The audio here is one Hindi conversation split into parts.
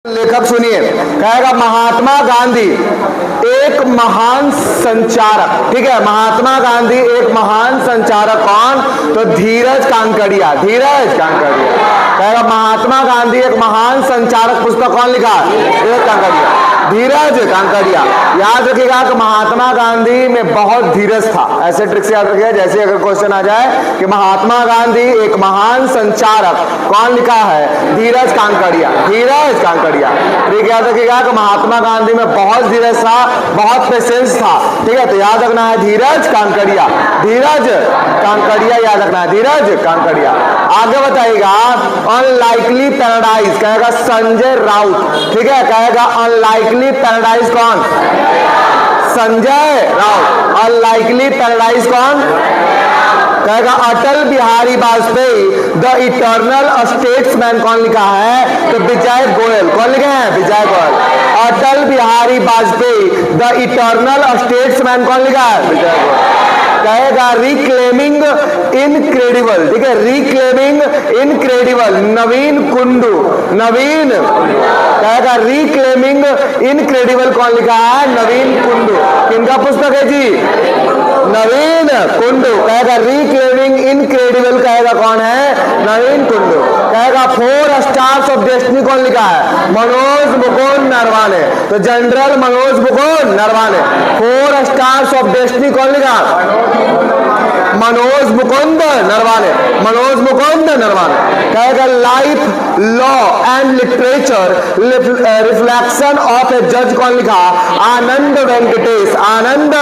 लेखक सुनिए, कहेगा महात्मा गांधी एक महान संचारक। ठीक है, महात्मा गांधी एक महान संचारक कौन? तो धीरज कांकड़िया। धीरज कांकड़िया कहेगा महात्मा गांधी एक महान संचारक पुस्तक कौन लिखा? धीरज कांकड़िया। धीरज कांकड़िया। याद रखिएगा कि महात्मा गांधी में बहुत धीरज था। ऐसे ट्रिक से याद रखिएगा, जैसे अगर क्वेश्चन आ जाए कि महात्मा गांधी एक महान संचारक कौन लिखा है? धीरज कांकड़िया। धीरज कांकड़िया। ठीक, याद रखिएगा कि महात्मा गांधी में बहुत धीरज था, बहुत पेशेंस था। ठीक है, तो याद रखना है धीरज कांकड़िया। धीरज कांकड़िया याद रखना है, धीरज कांकड़िया। आगे बताइएगा अनलाइकली पैराडाइज, कहेगा संजय राउत। ठीक है, कहेगा अनलाइकली पैराडाइज कौन? संजय राउत। अनलाइकली पैराडाइज कौन? कहेगा Atal Bihari Vajpayee the eternal statesman कौन लिखा है? तो विजय गोयल। कौन लिखे हैं? Vijay Goyal. Atal Bihari Vajpayee the eternal statesman कौन लिखा है? विजय गोयल। कहेगा रिक्लेमिंग इनक्रेडिबल। ठीक है, रिक्लेमिंग इनक्रेडिबल नवीन कुंडू। नवीन कहेगा रिक्लेमिंग इनक्रेडिबल कौन लिखा है? नवीन कुंडू। किनका पुस्तक है जी? नवीन कुंडू। कहेगा रिक्लेमिंग इनक्रेडिबल कहेगा कौन है? नवीन कुंडू। कहेगा 4 स्टार्स ऑफ डेस्टिनी कौन लिखा है? मनोज मुकुंद नरवाने। तो general Manoj Mukund Naravane. 4 stars of destiny कौन लिखा? मनोज मुकुंद नरवाने। मनोज मुकुंद नरवाने। कहेगा life law and literature reflection of a जज कौन लिखा? आनंद वेंकटेश। आनंद।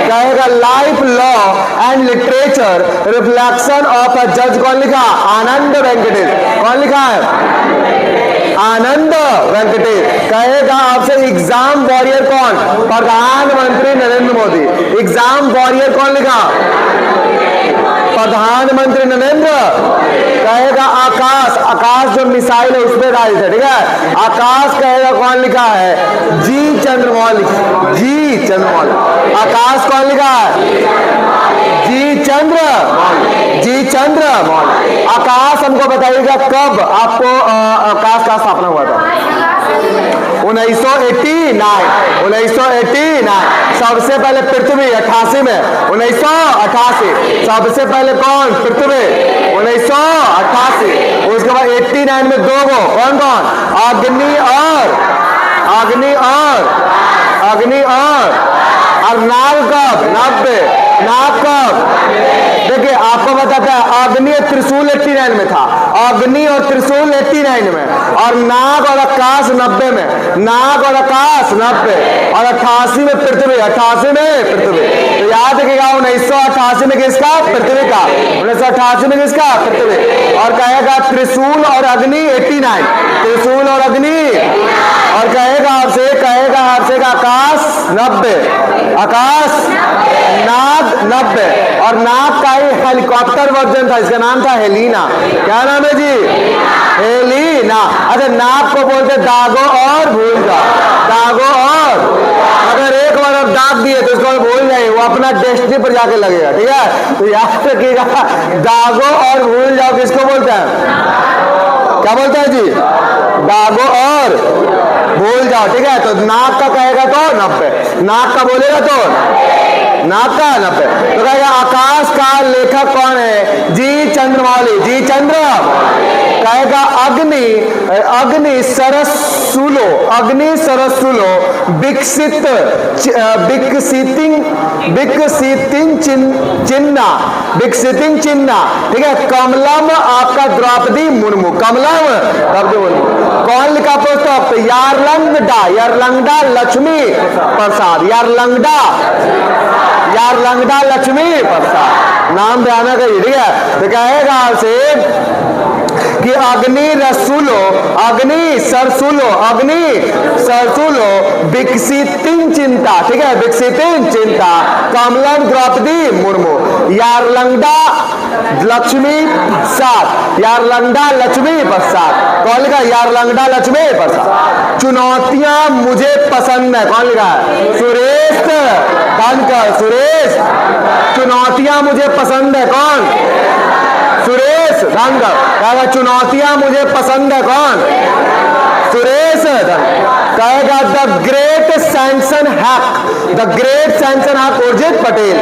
कहेगा life law and literature reflection of a जज कौन लिखा? आनंद वेंकटेश। कौन लिखा है? आनंद वेंकटेश। कहेगा आपसे एग्जाम वॉरियर कौन? प्रधानमंत्री नरेंद्र मोदी। एग्जाम वॉरियर कौन लिखा? प्रधानमंत्री नरेंद्र। कहेगा आकाश। आकाश जो मिसाइल है उस पर आधारित है। ठीक है, आकाश कहेगा कौन लिखा है? जी चंद्रमौली। जी चंद्रमौली। आकाश कौन लिखा है? जी चंद्र। जी चंद्र मौली। आकाश हमको बताइएगा कब आपको आकाश का स्थापना हुआ था? 1989। 1989। सबसे पहले पृथ्वी 88 में। 1988। सबसे पहले कौन? पृथ्वी। 1988। उसके बाद 89 में 2 गो। कौन कौन? अग्नि और नाग कब? 90। नाग कब? देखिए आपको बताता है अग्नि और त्रिशूल 89 में था। अग्नि और त्रिशूल 89 में, और नाग और आकाश 90 में। नाग और आकाश 90, और 88 में पृथ्वी। 88 में पृथ्वी। तो याद रखिएगा 1988 में किसका? पृथ्वी का। 1988 में किसका? पृथ्वी। और कहेगा त्रिशूल और अग्नि 89। त्रिशूल और अग्नि। और कहेगा आपसे आकाश 90। आकाश नाग 90। और नाग का ही हेलीकॉप्टर वर्जन था, इसका नाम था हेलीना। क्या नाम है जी? हेलीना। अच्छा, नाग को बोलते दागो और भूल जाओ। दागो और, अगर एक बार आप दाग दिए तो उसको भूल जाइए, वो अपना डेस्टिनी पर जाके लगेगा। ठीक है, तो याद रखिएगा दागो और भूल जाओ किसको बोलते हैं? क्या बोलते हैं जी? दागो और भूल जाओ। ठीक है, तो नाग का कहेगा तो 90। नाग का बोलेगा तो नाग का 90। तो कहेगा आकाश का लेखक कौन है? जी चंद्रमौली। जी चंद्र। कहेगा अग्नि सरसुलो विकसितिंग चिन्ना। ठीक है, कमलम आपका द्रौपदी मुर्मू। कमलम द्रौपदी मुर्मू। कौन लिखा पुस्तक? तो यारलंगडा लक्ष्मी प्रसाद। यारलंगडा लक्ष्मी प्रसाद नाम भयानक है। ठीक है, तो कहेगा आपसे कि अग्नि सरसुलो विकसितिंग चिंता। ठीक है, विकसितिंग चिंता कमलम द्रौपदी मुर्मू। यारलंगडा लक्ष्मी प्रसाद। यारलंगडा लक्ष्मी प्रसाद। कौन लिखा? यारलंगडा लक्ष्मी प्रसाद। चुनौतियां मुझे पसंद है। कौन लिखा है? सुरेश धनकर। सुरेश। चुनौतियां मुझे पसंद है। कौन? सुरेश धनकर। चुनौतियां मुझे पसंद है। कौन? सुरेश द ग्रेट सैमसन हक, द ग्रेट सैमसन हक उर्जित पटेल।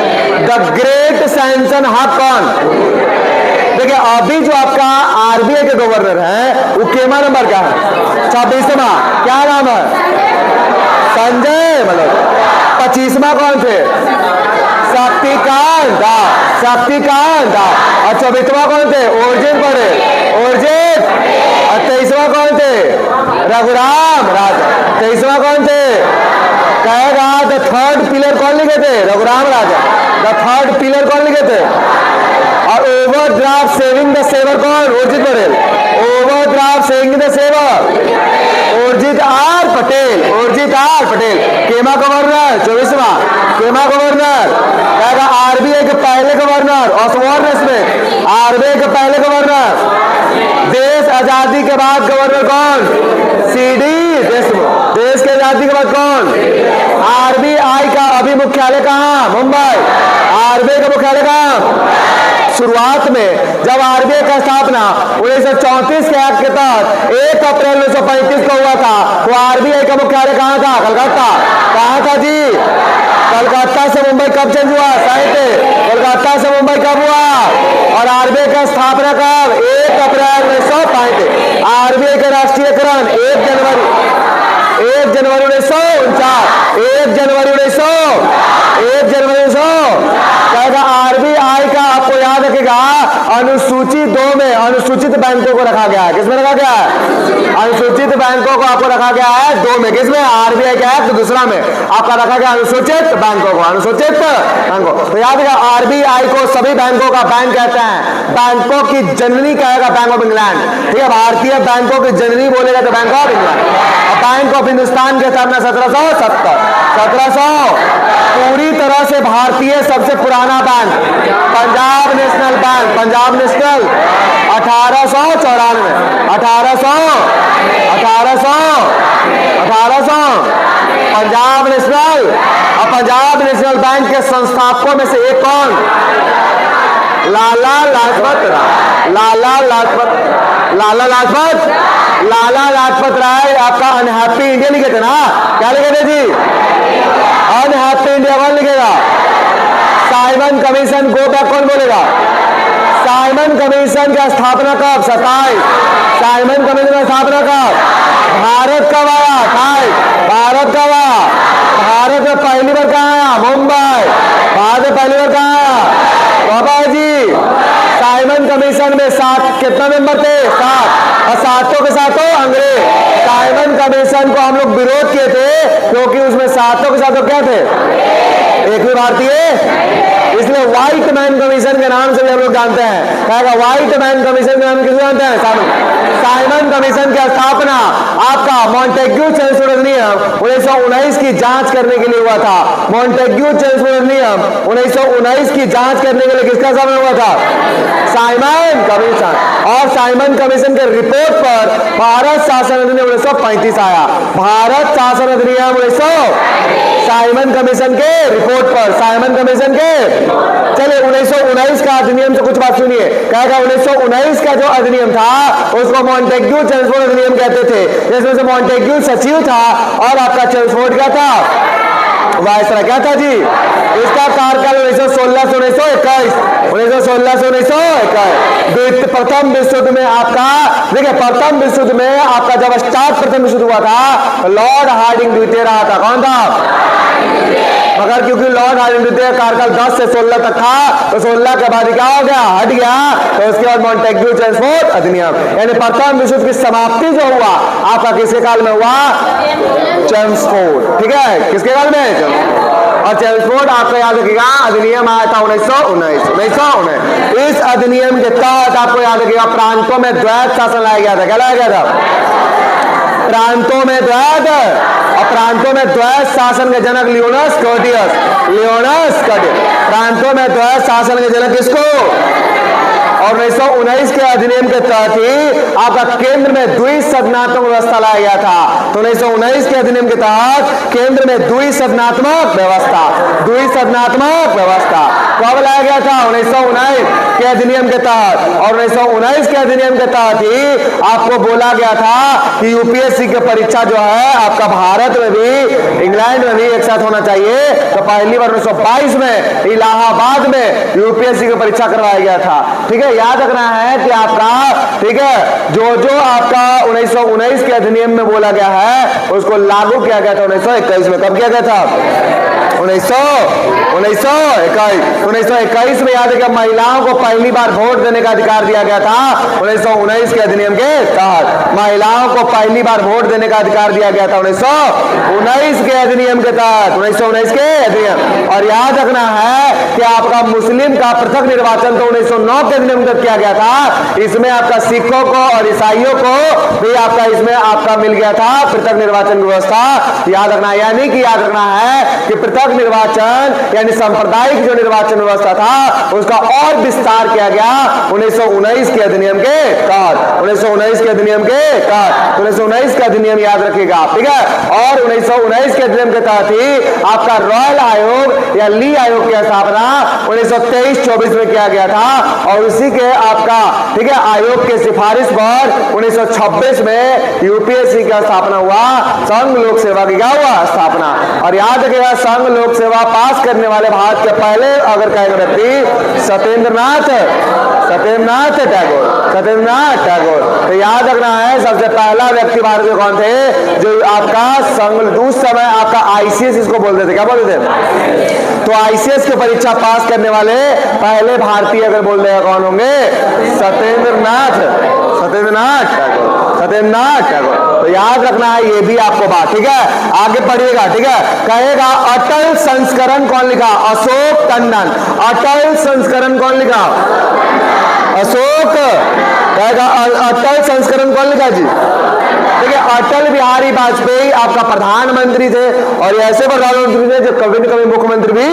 द ग्रेट सैमसन हक कौन? देखिए अभी जो आपका आरबीआई के गवर्नर है वो केमा नंबर क्या है? 26वां। क्या नाम है? संजय मतलब। 25वां कौन थे? शक्तिकांत। शक्तिकांत। और 24वां कौन थे? उर्जित पटेल। उर्जित। और 23वां कौन थे? रघुराम राजा। 23वां कौन थे? कहेगा द थर्ड पिलर कौन लिखे थे? Raghuram Raja. The third pillar कौन लिखे थे? और ओवरड्राफ्ट सेविंग द सेवर कौन? Urjit Patel. Overdraft saving the saver Urjit R Patel. Urjit R Patel. केमा गवर्नर 24वां। केमा गवर्नर कहेगा आरबीआई के पहले गवर्नर ऑसवॉर्न स्मिथ। आरबीआई के पहले गवर्नर। देश आजादी के बाद गवर्नर कौन? सीडी देशमुख। देश के आजादी के बाद कौन? आरबीआई का अभी मुख्यालय कहां? मुंबई। आरबीआई का मुख्यालय कहां? शुरुआत में जब आरबीआई का स्थापना 1934 के एक्ट के तहत 1 अप्रैल 1935 को हुआ था, तो आरबीआई का मुख्यालय कहां था? कलकत्ता। कहां था जी? कलकत्ता से मुंबई कब चेंज हुआ? साहित्य। कलकत्ता से मुंबई कब हुआ? और आरबीआई का स्थापना कब? 1 अप्रैल 1935। आरबीआई का राष्ट्रीयकरण 1 जनवरी 1949। 1 जनवरी 1900 कहेगा आरबीआई का आपको याद रखेगा अनुसूची 2 में अनुसूचित बैंकों को रखा गया है। किसमें रखा गया है? अनुसूचित बैंकों को आपको रखा गया है 2 में। किसमें? आरबीआई का एक्ट दूसरा में आपका रखा गया अनुसूचित बैंकों को। अनुसूचित बैंकों तो याद रखेगा आरबीआई को सभी बैंकों का बैंक कहते हैं। बैंकों की जननी कहेगा बैंक ऑफ इंग्लैंड। ठीक है, भारतीय बैंकों की जननी बोलेगा तो bank of England. Bank of Hindustan की स्थापना 1770। पूरी तरह से भारतीय सबसे पुराना bank Punjab national bank. Punjab national 1894। 1800 Punjab national. और पंजाब नेशनल बैंक के संस्थापकों में से एक कौन? लाला लाजपत राय। लाला लाजपत राय आपका अनहैप्पी इंडिया लिखे थे ना? क्या लिखे थे जी? अनहैप्पी इंडिया कौन लिखेगा? साइमन कमीशन गो बैक कौन बोलेगा? साइमन कमीशन की स्थापना कब? 27। साइमन कमीशन की स्थापना कब? भारत कब आया? भारत कब आया? भारत में पहली बार कहाँ आया? मुंबई। भारत में पहली बार कहाँ आया? बाबा जी साइमन कमीशन में 7 कितना मेंबर थे? 7। और 7 के 7 अंग्रेज। साइमन कमीशन को हम लोग विरोध किए थे क्योंकि उसमें 7 के 7 क्या थे? एक भी भारतीय। इसलिए व्हाइट मैन कमीशन के नाम से भी हम लोग जानते हैं। कहेगा व्हाइट मैन कमीशन के नाम किसे जानते हैं? साइमन कमीशन की स्थापना आपका मॉन्टेग्यू चेम्सफोर्ड अधिनियम 1919 की जांच करने के लिए हुआ था। मॉन्टेग्यू चेम्सफोर्ड अधिनियम 1919 की जांच करने के लिए किसका सामना हुआ था? Simon commission. और साइमन कमीशन के रिपोर्ट पर भारत शासन अधिनियम 1935 आया। भारत शासन अधिनियम 1900 साइमन कमीशन के रिपोर्ट पर। साइमन कमीशन के चलिए 1919 का अधिनियम से कुछ बात सुनिए। कहेगा 1919 का जो अधिनियम था उसको मॉन्टेग्यू चेम्सफोर्ड अधिनियम कहते थे, जिसमें से मॉन्टेग्यू सचिव था और आपका चेम्सफोर्ड क्या था? वायसराय। क्या था जी? इसका कार्यकाल 1916 से 1921। 1916 से 1921। प्रथम विश्व युद्ध में आपका देखिए प्रथम विश्व युद्ध में आपका जब स्टार्ट प्रथम विश्व युद्ध हुआ था लॉर्ड हार्डिंग द्वितीय रहा था। कौन था? मगर क्योंकि लॉर्ड हार्डिंग द्वितीय कार्यकाल 10 से 16 तक था तो 16 के बाद क्या हो गया? हट गया। तो उसके बाद मॉन्टेग्यू चेम्सफोर्ड अधिनियम यानी प्रथम विश्व युद्ध की समाप्ति जो हुआ आपका किसके काल में हुआ? चेम्सफोर्ड। ठीक है, किसके काल में? और चेम्सफोर्ड आपको याद रखिएगा अधिनियम आया था 1919। इस अधिनियम के तहत आपको याद रखिएगा प्रांतों में द्वैत शासन लाया गया था। क्या लाया गया था? प्रांतों में द्वैत। और प्रांतों में द्वैत शासन के जनक लियोनस कर्टियस। प्रांतों में द्वैत शासन के जनक किसको? और 1919 के अधिनियम के तहत ही आपका केंद्र में द्विसदनात्मक व्यवस्था लाया गया था। तो 1919 के अधिनियम के तहत केंद्र में द्विसदनात्मक व्यवस्था कब लाया गया था? 1919 के अधिनियम के तहत। और 1919 के अधिनियम के तहत ही आपको बोला गया था कि यूपीएससी की परीक्षा जो है आपका भारत में भी इंग्लैंड में भी एक साथ होना चाहिए। तो पहली बार 1922 में इलाहाबाद में यूपीएससी की परीक्षा करवाया गया था। ठीक है, याद रखना है कि आपका, ठीक है, जो जो आपका 1919 के अधिनियम में बोला गया है उसको लागू किया गया था 1921 में। कब किया गया था? 1921 में। याद है कि महिलाओं को पहली बार वोट देने का अधिकार दिया गया था 1919 के अधिनियम के तहत। महिलाओं को पहली बार वोट देने का अधिकार दिया गया था 1919 के अधिनियम के तहत, 1919 के अधिनियम। और याद रखना है कि आपका मुस्लिम का पृथक निर्वाचन तो 1909 के अधिनियम में किया गया था। इसमें आपका सिखों को और ईसाइयों को भी आपका इसमें आपका मिल गया था पृथक निर्वाचन व्यवस्था। याद रखना, यानी कि याद रखना है कि पृथक निर्वाचन यानी सांप्रदायिक जो निर्वाचन व्यवस्था था उसका और विस्तार किया गया 1919 के अधिनियम के तहत। 1919 के अधिनियम के तहत 1919 का अधिनियम याद रखिएगा, ठीक है। और 1919 के अधिनियम के तहत ही आपका रॉयल आयोग या ली आयोग की स्थापना 1923-24 में किया गया था। और उसी के आपका, ठीक है, आयोग के सिफारिश पर 1926 में यूपीएससी की स्थापना हुआ, संघ लोक सेवा की क्या हुआ? स्थापना। और याद रखिएगा, संघ लोक सेवा पास करने वाले भारत के पहले अगर कहेंगे व्यक्ति सत्येंद्रनाथ टैगोर। तो याद रखना है सबसे पहला व्यक्ति भारत में कौन थे जो आपका संघ, उस समय आपका आईसीएस इसको बोलते थे, क्या बोलते थे? तो आईसीएस की परीक्षा पास करने वाले पहले भारतीय अगर बोल देगा कौन होंगे? सत्येंद्रनाथ टैगोर। तो याद रखना है ये भी आपको बात, ठीक है। आगे पढ़िएगा, ठीक है। कहेगा अटल संस्करण कौन लिखा? अशोक टंडन। अटल संस्करण कौन लिखा? अशोक। कहेगा अटल संस्करण कौन लिखा जी? ठीक है, अटल बिहारी वाजपेयी आपका प्रधानमंत्री थे और ऐसे प्रधानमंत्री थे जो कभी न कभी मुख्यमंत्री भी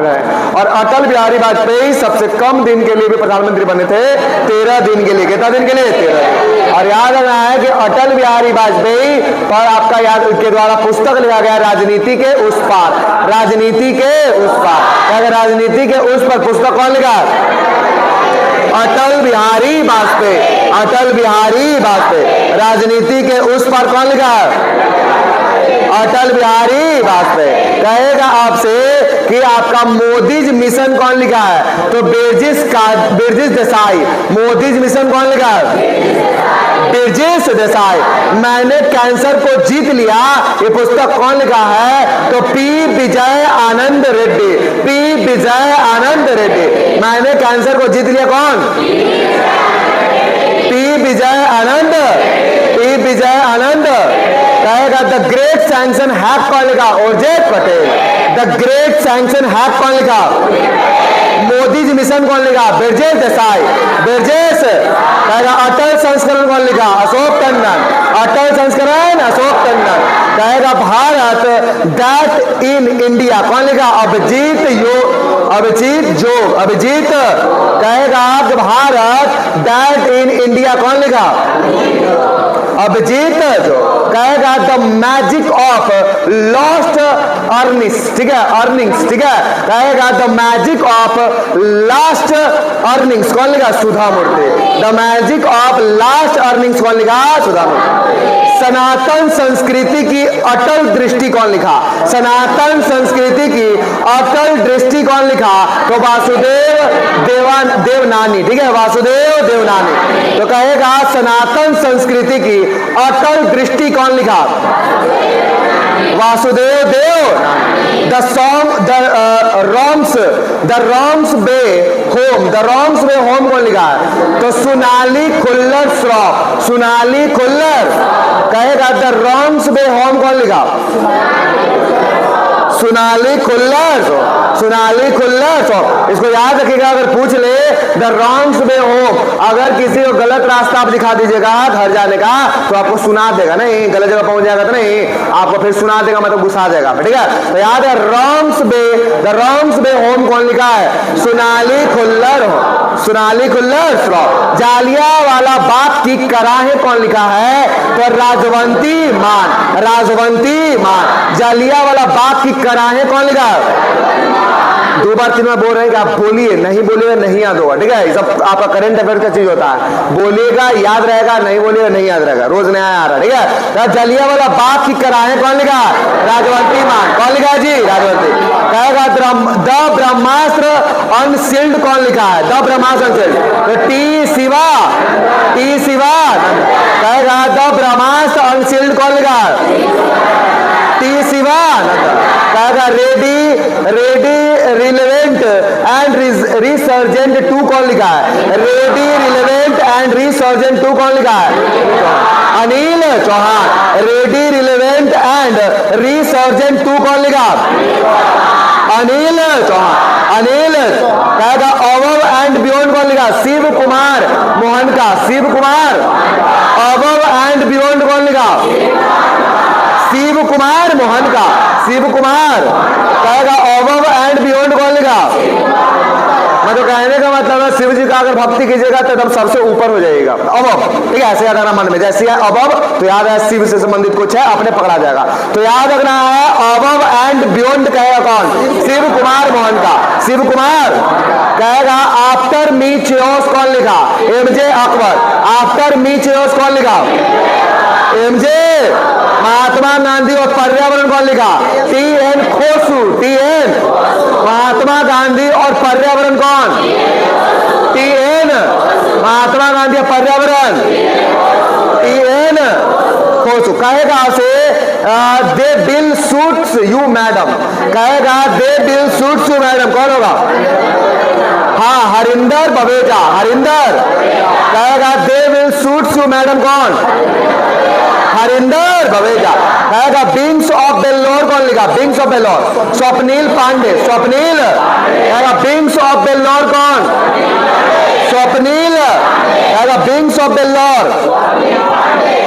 रहे। और अटल बिहारी वाजपेयी सबसे कम दिन के लिए भी प्रधानमंत्री बने थे, 13 दिन के लिए। कितना दिन के लिए? 13। और याद रखना है कि अटल बिहारी वाजपेयी पर आपका याद के द्वारा पुस्तक लिखा गया राजनीति के उस पार। राजनीति के उस पार, राजनीति के उस पर पुस्तक कौन लिखा? अटल बिहारी वाजपेयी। अटल बिहारी वाजपेयी। राजनीति के उस पर कौन लिखा? अटल बिहारी वाजपेयी। कहेगा आपसे कि आपका मोदीज मिशन कौन लिखा है? तो बिरजिस देसाई। मोदीज मिशन कौन लिखा है? बिरजिस देसाई। मैंने कैंसर को जीत लिया, ये पुस्तक कौन लिखा है? तो पी विजय आनंद रेड्डी। पी विजय आनंद रेड्डी। मैंने कैंसर को जीत लिया कौन? पी विजय आनंद। पी विजय आनंद। कहेगा द ग्रेट सैंक्शन हैव कौन लिखा? Urjit Patel. The great sanction have कौन लिखा? मोदी जी मिशन कौन लिखा? बिरजेश देसाई। बिरजेश। कहेगा अटल संस्करण कौन लिखा? अशोक टंडन। अटल संस्करण अशोक टंडन। कहेगा भारत दैट इन इंडिया कौन लिखा? अभिजीत जोग। अभिजीत। कहेगा भारत दैट इन इंडिया कौन लिखा? अभिजीत जोग। कहेगा the magic of lost earnings, ठीक है, अर्निंग्स, ठीक है। कहेगा the magic of last earnings कौन लिखा? Sudha Murty. The magic of last earnings कौन लिखा? सुधा मूर्ति। सनातन संस्कृति की अटल दृष्टि कौन लिखा? सनातन संस्कृति की अटल दृष्टि कौन लिखा? तो वासुदेव देवनानी, ठीक है, वासुदेव देवनानी। तो कहेगा सनातन संस्कृति की अटल दृष्टि कौन लिखा? वासुदेव देवनानी। द रॉम्स बे होम कौन लिखा है? तो सोनाली खुल्लर श्रॉफ। सोनाली खुल्लर। कहेगा द रॉम्स बे होम कौन लिखा? सोनाली खुल्लर, सोनाली खुल्लर। इसको याद रखिएगा, अगर पूछ ले द रॉन्ग्स वे होम, अगर किसी को गलत रास्ता आप दिखा दीजिएगा घर जाने का तो आपको सुना देगा, नहीं गलत जगह पहुंच जाएगा तो नहीं, आपको फिर सुना देगा, मतलब गुस्सा देगा, ठीक है। तो याद है wrongs way, the wrongs way home कौन लिखा है? सोनाली खुल्लर, सोनाली खुल्लर। जालियांवाला बाग की कराहे कौन लिखा है? तो राजवंती मान, राजवंती मान। जालियांवाला बाग की कराहे कौन लिखा है? दो बार तीन बार बोल रहे हैं कि आप बोलिए, नहीं बोलिएगा नहीं याद होगा, ठीक है। सब आपका करंट अफेयर का चीज होता है, बोलिएगा याद रहेगा, नहीं बोलिएगा नहीं याद रहेगा, रोज नया आ रहा है, ठीक है। जालियांवाला बाग की कराहे कौन लिखा? राजवंती मान। कौन लिखा जी? राजवंती। कहेगा द ब्रह्मास्त्र अनसील्ड कौन लिखा है? द ब्रह्मास्त्र अनसील्ड, तो टी शिवा, टी शिवा। कहेगा द ब्रह्मास्त्र अनसील्ड कौन लिखा है? टी शिवा। कहेगा ready, ready relevant and resurgent two कौन लिखा है? Ready relevant and resurgent two कौन लिखा है? Anil Chauhan. Ready relevant and resurgent two कौन लिखा? अनिल चौहान, अनिल। कहेगा अबव एंड बियॉन्ड कौन लिखा? शिव कुमार मोहन का, Shiv Kumar. Above and beyond कौन लिखा? शिव कुमार मोहन का, शिव कुमार। कहेगा अबव एंड बियॉन्ड कौन लिखा? मतलब कहने का मतलब है शिव जी का अगर भक्ति कीजिएगा तो एकदम सबसे ऊपर हो जाएगा। अबव, ठीक है, ऐसे याद रखना मन में, जैसे है अबव तो याद है शिव से संबंधित कुछ है, अपने पकड़ा जाएगा। तो याद रखना है अबव एंड बियॉन्ड कहेगा कौन? शिव कुमार मोहन का, शिव कुमार। कहेगा आफ्टर मी चियोस कौन लिखा? एमजे अकबर। आफ्टर मी चियोस कौन लिखा? एमजे। महात्मा गांधी और पर्यावरण कौन लिखा? टी.एन. खोसू, टी.एन. महात्मा गांधी और पर्यावरण कौन? टी.एन. महात्मा गांधी और पर्यावरण टी.एन. खोसू। कहेगा से they will shoots you madam. कहेगा they will shoots you madam, कौन होगा? हाँ, हरिंदर बवेजा, हरिंदर। कहेगा they will suits you madam, कौन? हरिंदर बवेजा। कहेगा बिंग्स ऑफ बेल्लोर कौन लिखा? Beings of Bellore, Swapnil Pande, Swapnil. कहेगा बिंग्स ऑफ बेल्लोर कौन? स्वप्नील। कहेगा बिंग्स ऑफ बेल्लोर,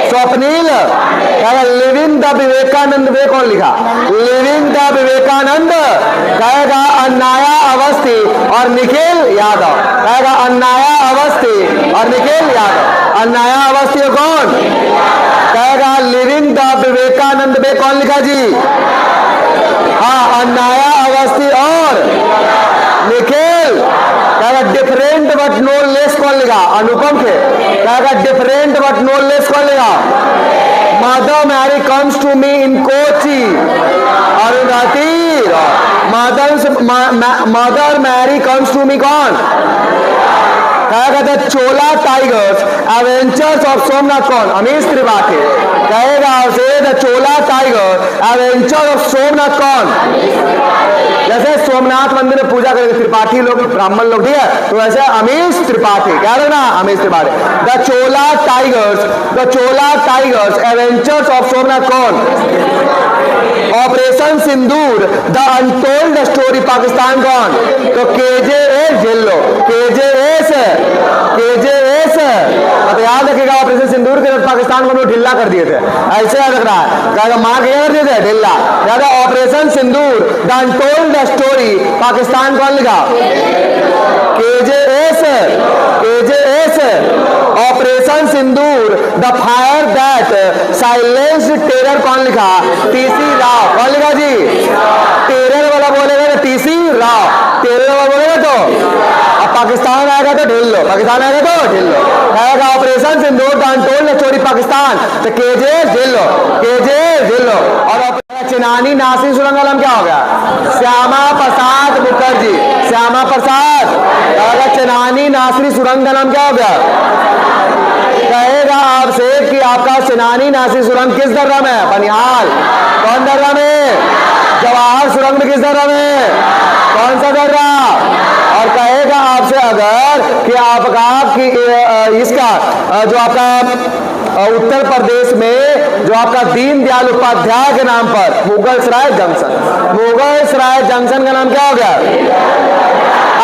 स्वप्नील। कहेगा लिविंग द विवेकानंद वे कौन लिखा? Living the Vivekananda. कहेगा अन्नाया अवस्थी और निखिल यादव। कहेगा अन्नाया अवस्थी और निखिल यादव। अन्नाया अवस्थी कौन? कहेगा लिविंग द विवेकानंद वे कौन लिखा जी? हाँ, अन्नाया अवस्थी और निखिल। कहेगा डिफरेंट बट नो लेस कौन लिखा? अनुपम खे। कहेगा डिफरेंट बट नो लेस कौन लिखा? Mother Mary comes to me in Kochi, Arundhati. Mother Mary comes to me कौन? कहेगा the Chola tigers adventures of Somnath कौन? अमीश त्रिपाठी। कहेगा से the Chola tiger adventure of Somnath कौन? जैसे सोमनाथ मंदिर में पूजा करेंगे त्रिपाठी लोग, ब्राह्मण लोग, ठीक है, तो वैसे अमीश त्रिपाठी, क्या ना Amish Tripathi. The Chola tigers adventures of Somnath कौन? Operation Sindoor the untold story Pakistan कौन? तो केजेएस झेलो, केजेएस। तो याद रखिएगा ऑपरेशन सिंदूर के पाकिस्तान को हम लोग ढिल्ला कर दिए थे, ऐसे याद रख रहा है। कहेगा मार के कर दिए थे ढिल्ला। यादा operation Sindoor the untold story Pakistan कौन लिखा? KJS. Operation Sindoor the fire that silence terror कौन लिखा? टीसी राव। कौन लिखा जी? टेरर वाला बोलेगा तो टीसी राव, टेरर वाला बोलेगा तो अब पाकिस्तान आएगा तो ढील लो, पाकिस्तान आएगा तो ढील लो। कहेगा operation Sindoor the untold story Pakistan, तो केजेएस ढील लो, केजेएस ढील लो। और चिनानी नासिर सुरंग नाम क्या हो गया? श्यामा प्रसाद मुखर्जी, श्यामा प्रसाद। कहेगा चिनानी नासिर सुरंग का नाम क्या हो गया? कहेगा आपसे कि आपका चिनानी नासिर सुरंग किस दर्रा में है? बनिहाल। कौन दर्रा में? जवाहर सुरंग में किस दर्रा में? कौन सा दर्रा? और कहेगा आपसे अगर कि आपका कि इसका जो आपका उत्तर प्रदेश में जो आपका दीनदयाल उपाध्याय के नाम पर मुगलसराय जंक्शन का नाम क्या हो गया?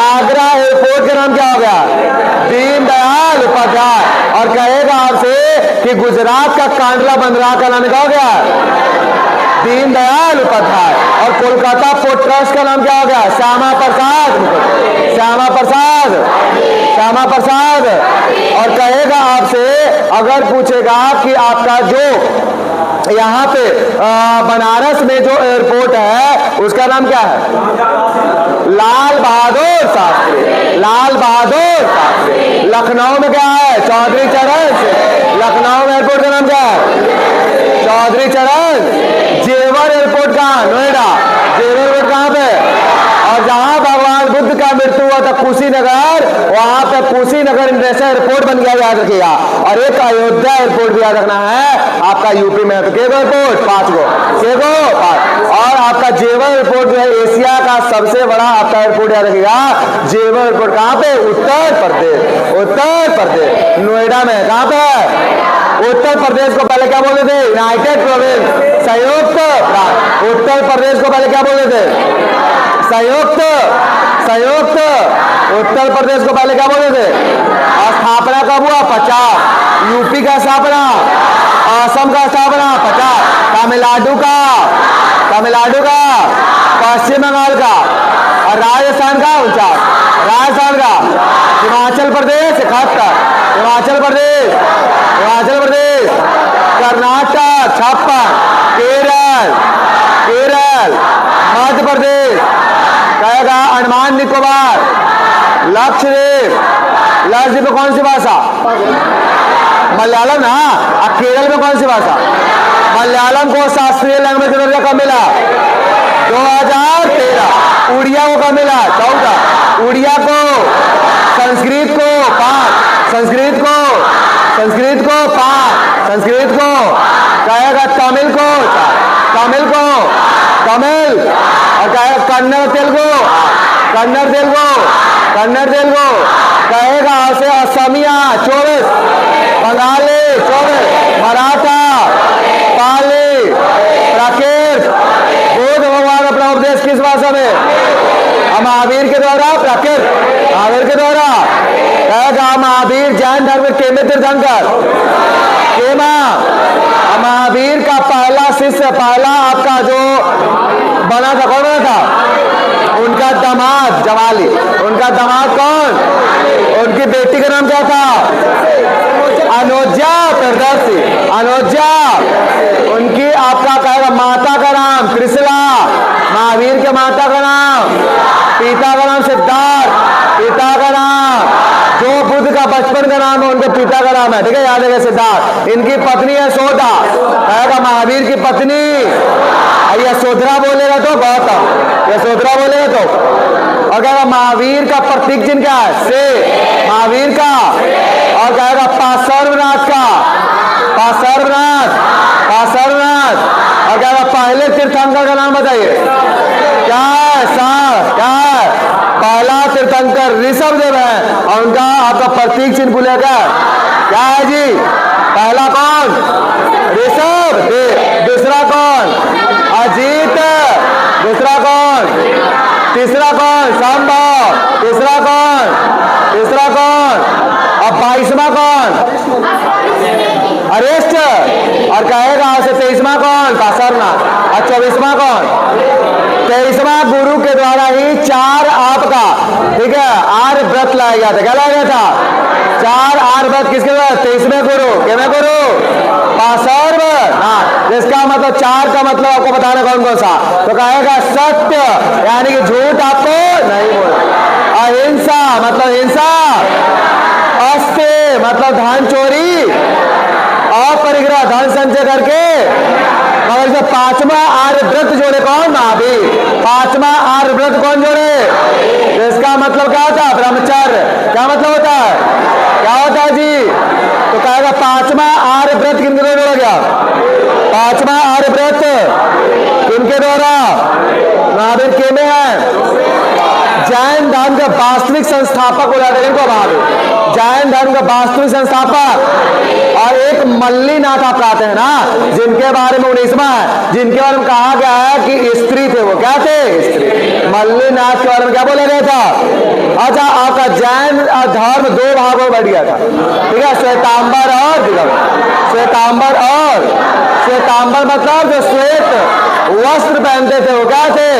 आगरा एयरपोर्ट का नाम क्या हो गया? दीनदयाल उपाध्याय। और कहेगा आपसे कि गुजरात का कांडला बंदरगाह का नाम क्या हो गया? दीनदयाल उपाध्याय। और कोलकाता पोर्ट ट्रस्ट का नाम क्या हो गया? श्यामा प्रसाद। और कहेगा आपसे, अगर पूछेगा कि आपका जो यहाँ पे बनारस में जो एयरपोर्ट है उसका नाम क्या है? लाल बहादुर शास्त्री। लखनऊ में क्या है? चौधरी चरण सिंह। लखनऊ में एयरपोर्ट का नाम क्या है? चौधरी चरण। जेवर एयरपोर्ट कहाँ? नोएडा। जेवर एयरपोर्ट कहाँ पे? और जहां भगवान बुद्ध का मृत्यु हुआ था कुशीनगर, वहां पे कुशीनगर इंटरनेशनल एयरपोर्ट बन गया, याद रखिएगा। और एक अयोध्या एयरपोर्ट भी याद रखना है आपका यूपी में। तो केगो एयरपोर्ट? 5 गो। और आपका जेवर एयरपोर्ट जो है एशिया का सबसे बड़ा आपका एयरपोर्ट, याद रखिएगा। जेवर एयरपोर्ट कहाँ पे? उत्तर प्रदेश। नोएडा में। कहाँ पे? उत्तर प्रदेश को पहले क्या बोलते थे? यूनाइटेड प्रोविंस, संयुक्त। उत्तर प्रदेश को पहले क्या बोलते थे? संयुक्त। उत्तर प्रदेश को पहले क्या बोलते थे? स्थापना कब हुआ? 50। यूपी का स्थापना, असम का स्थापना 50, तमिलनाडु का, पश्चिम बंगाल का, और राजस्थान का 49, हिमाचल प्रदेश 71, हिमाचल प्रदेश, कर्नाटक 56, केरल, मध्य प्रदेश, कहेगा अंडमान निकोबार, लक्षद्वीप में कौन सी भाषा? मलयालम ना। केरल में कौन सी भाषा? मलयालम को शास्त्रीय लैंग्वेज का दर्जा कब मिला? 2013। उड़िया को कब मिला? 14। उड़िया को, संस्कृत को 5, संस्कृत को कहेगा तमिल को, और कहेगा कन्नड़ तेलुगु, कहेगा से असमिया 24, बंगाली 24, मराठा, पाली, प्राकृत। बुद्ध भगवान अपना उपदेश किस भाषा में? महावीर के द्वारा, कहेगा महावीर जैन धर्म के तीर्थंकर, महावीर का पहला शिष्य, पहला आपका जो बना था, कौन बना था? उनका दामाद जवाली। उनका दामाद कौन? उनकी बेटी का नाम क्या था? अनुजा प्रियदर्शी। उनकी आपका कहेगा माता का नाम त्रिशला। महावीर के माता का नाम, पिता का नाम सिद्धार्थ, जो बुद्ध का बचपन का नाम है उनके पिता का नाम है, ठीक है, याद है सिद्धार्थ। इनकी पत्नी है यशोदा, कहेगा महावीर की पत्नी। यशोधरा बोलेगा तो गौतम, और कहेगा महावीर का प्रतीक चिन्ह क्या है? से, महावीर का। और कहेगा पार्श्वनाथ का, और कहेगा पहले तीर्थंकर का नाम बताइए, क्या है? पहला तीर्थंकर ऋषभदेव है, और उनका आपका प्रतीक चिन्ह भूलेगा क्या है जी? पहला कौन? ऋषभदेव। दूसरा कौन? अजीत। दूसरा कौन? तीसरा कौन? संभव। तीसरा कौन? और 22वां कौन? अरेस्ट। और कहेगा 23वां कौन? पार्श्वनाथ। और 24वां कौन? 23वां गुरु के द्वारा ही 4 आपका, ठीक है, आर्य व्रत लाया गया था। क्या लाया गया था? 4 आर्य व्रत किसके द्वारा? 23वें गुरु, पार्श्वनाथ। जिसका मतलब 4 का मतलब आपको बताना कौन सा? तो कहेगा सत्य, यानी कि झूठ आपको नहीं बोलना। अहिंसा मतलब हिंसा, अस्ते मतलब धन चोरी, अपरिग्रह धन संचय करके। मगर 5वां आर्य व्रत जोड़े कौन? महावीर। 5वां आर्य व्रत कौन जोड़े? इसका मतलब क्या होता है? ब्रह्मचर्य। क्या मतलब होता है? जी? तो कहेगा 5वां आर्य व्रत किनके द्वारा जोड़ा गया? 5वां आर्य व्रत किनके द्वारा? महावीर के में है। जैन धर्म के वास्तविक संस्थापक हो जाते हैं इनको महावीर। जैन धर्म का वास्तविक संस्थापक और एक मल्लीनाथ आप कहते हैं ना, जिनके बारे में 19वां है, जिनके बारे में कहा गया है कि स्त्री थे, वो क्या थे? स्त्री। मल्लीनाथ के बारे में क्या बोला गया था? अच्छा, आपका जैन धर्म 2 भागों में बढ़ गया था, ठीक है, श्वेतांबर और दिगंबर। श्वेतांबर और श्वेतांबर मतलब जो श्वेत वस्त्र पहनते थे वो क्या थे?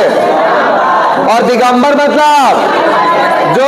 और दिगंबर मतलब जो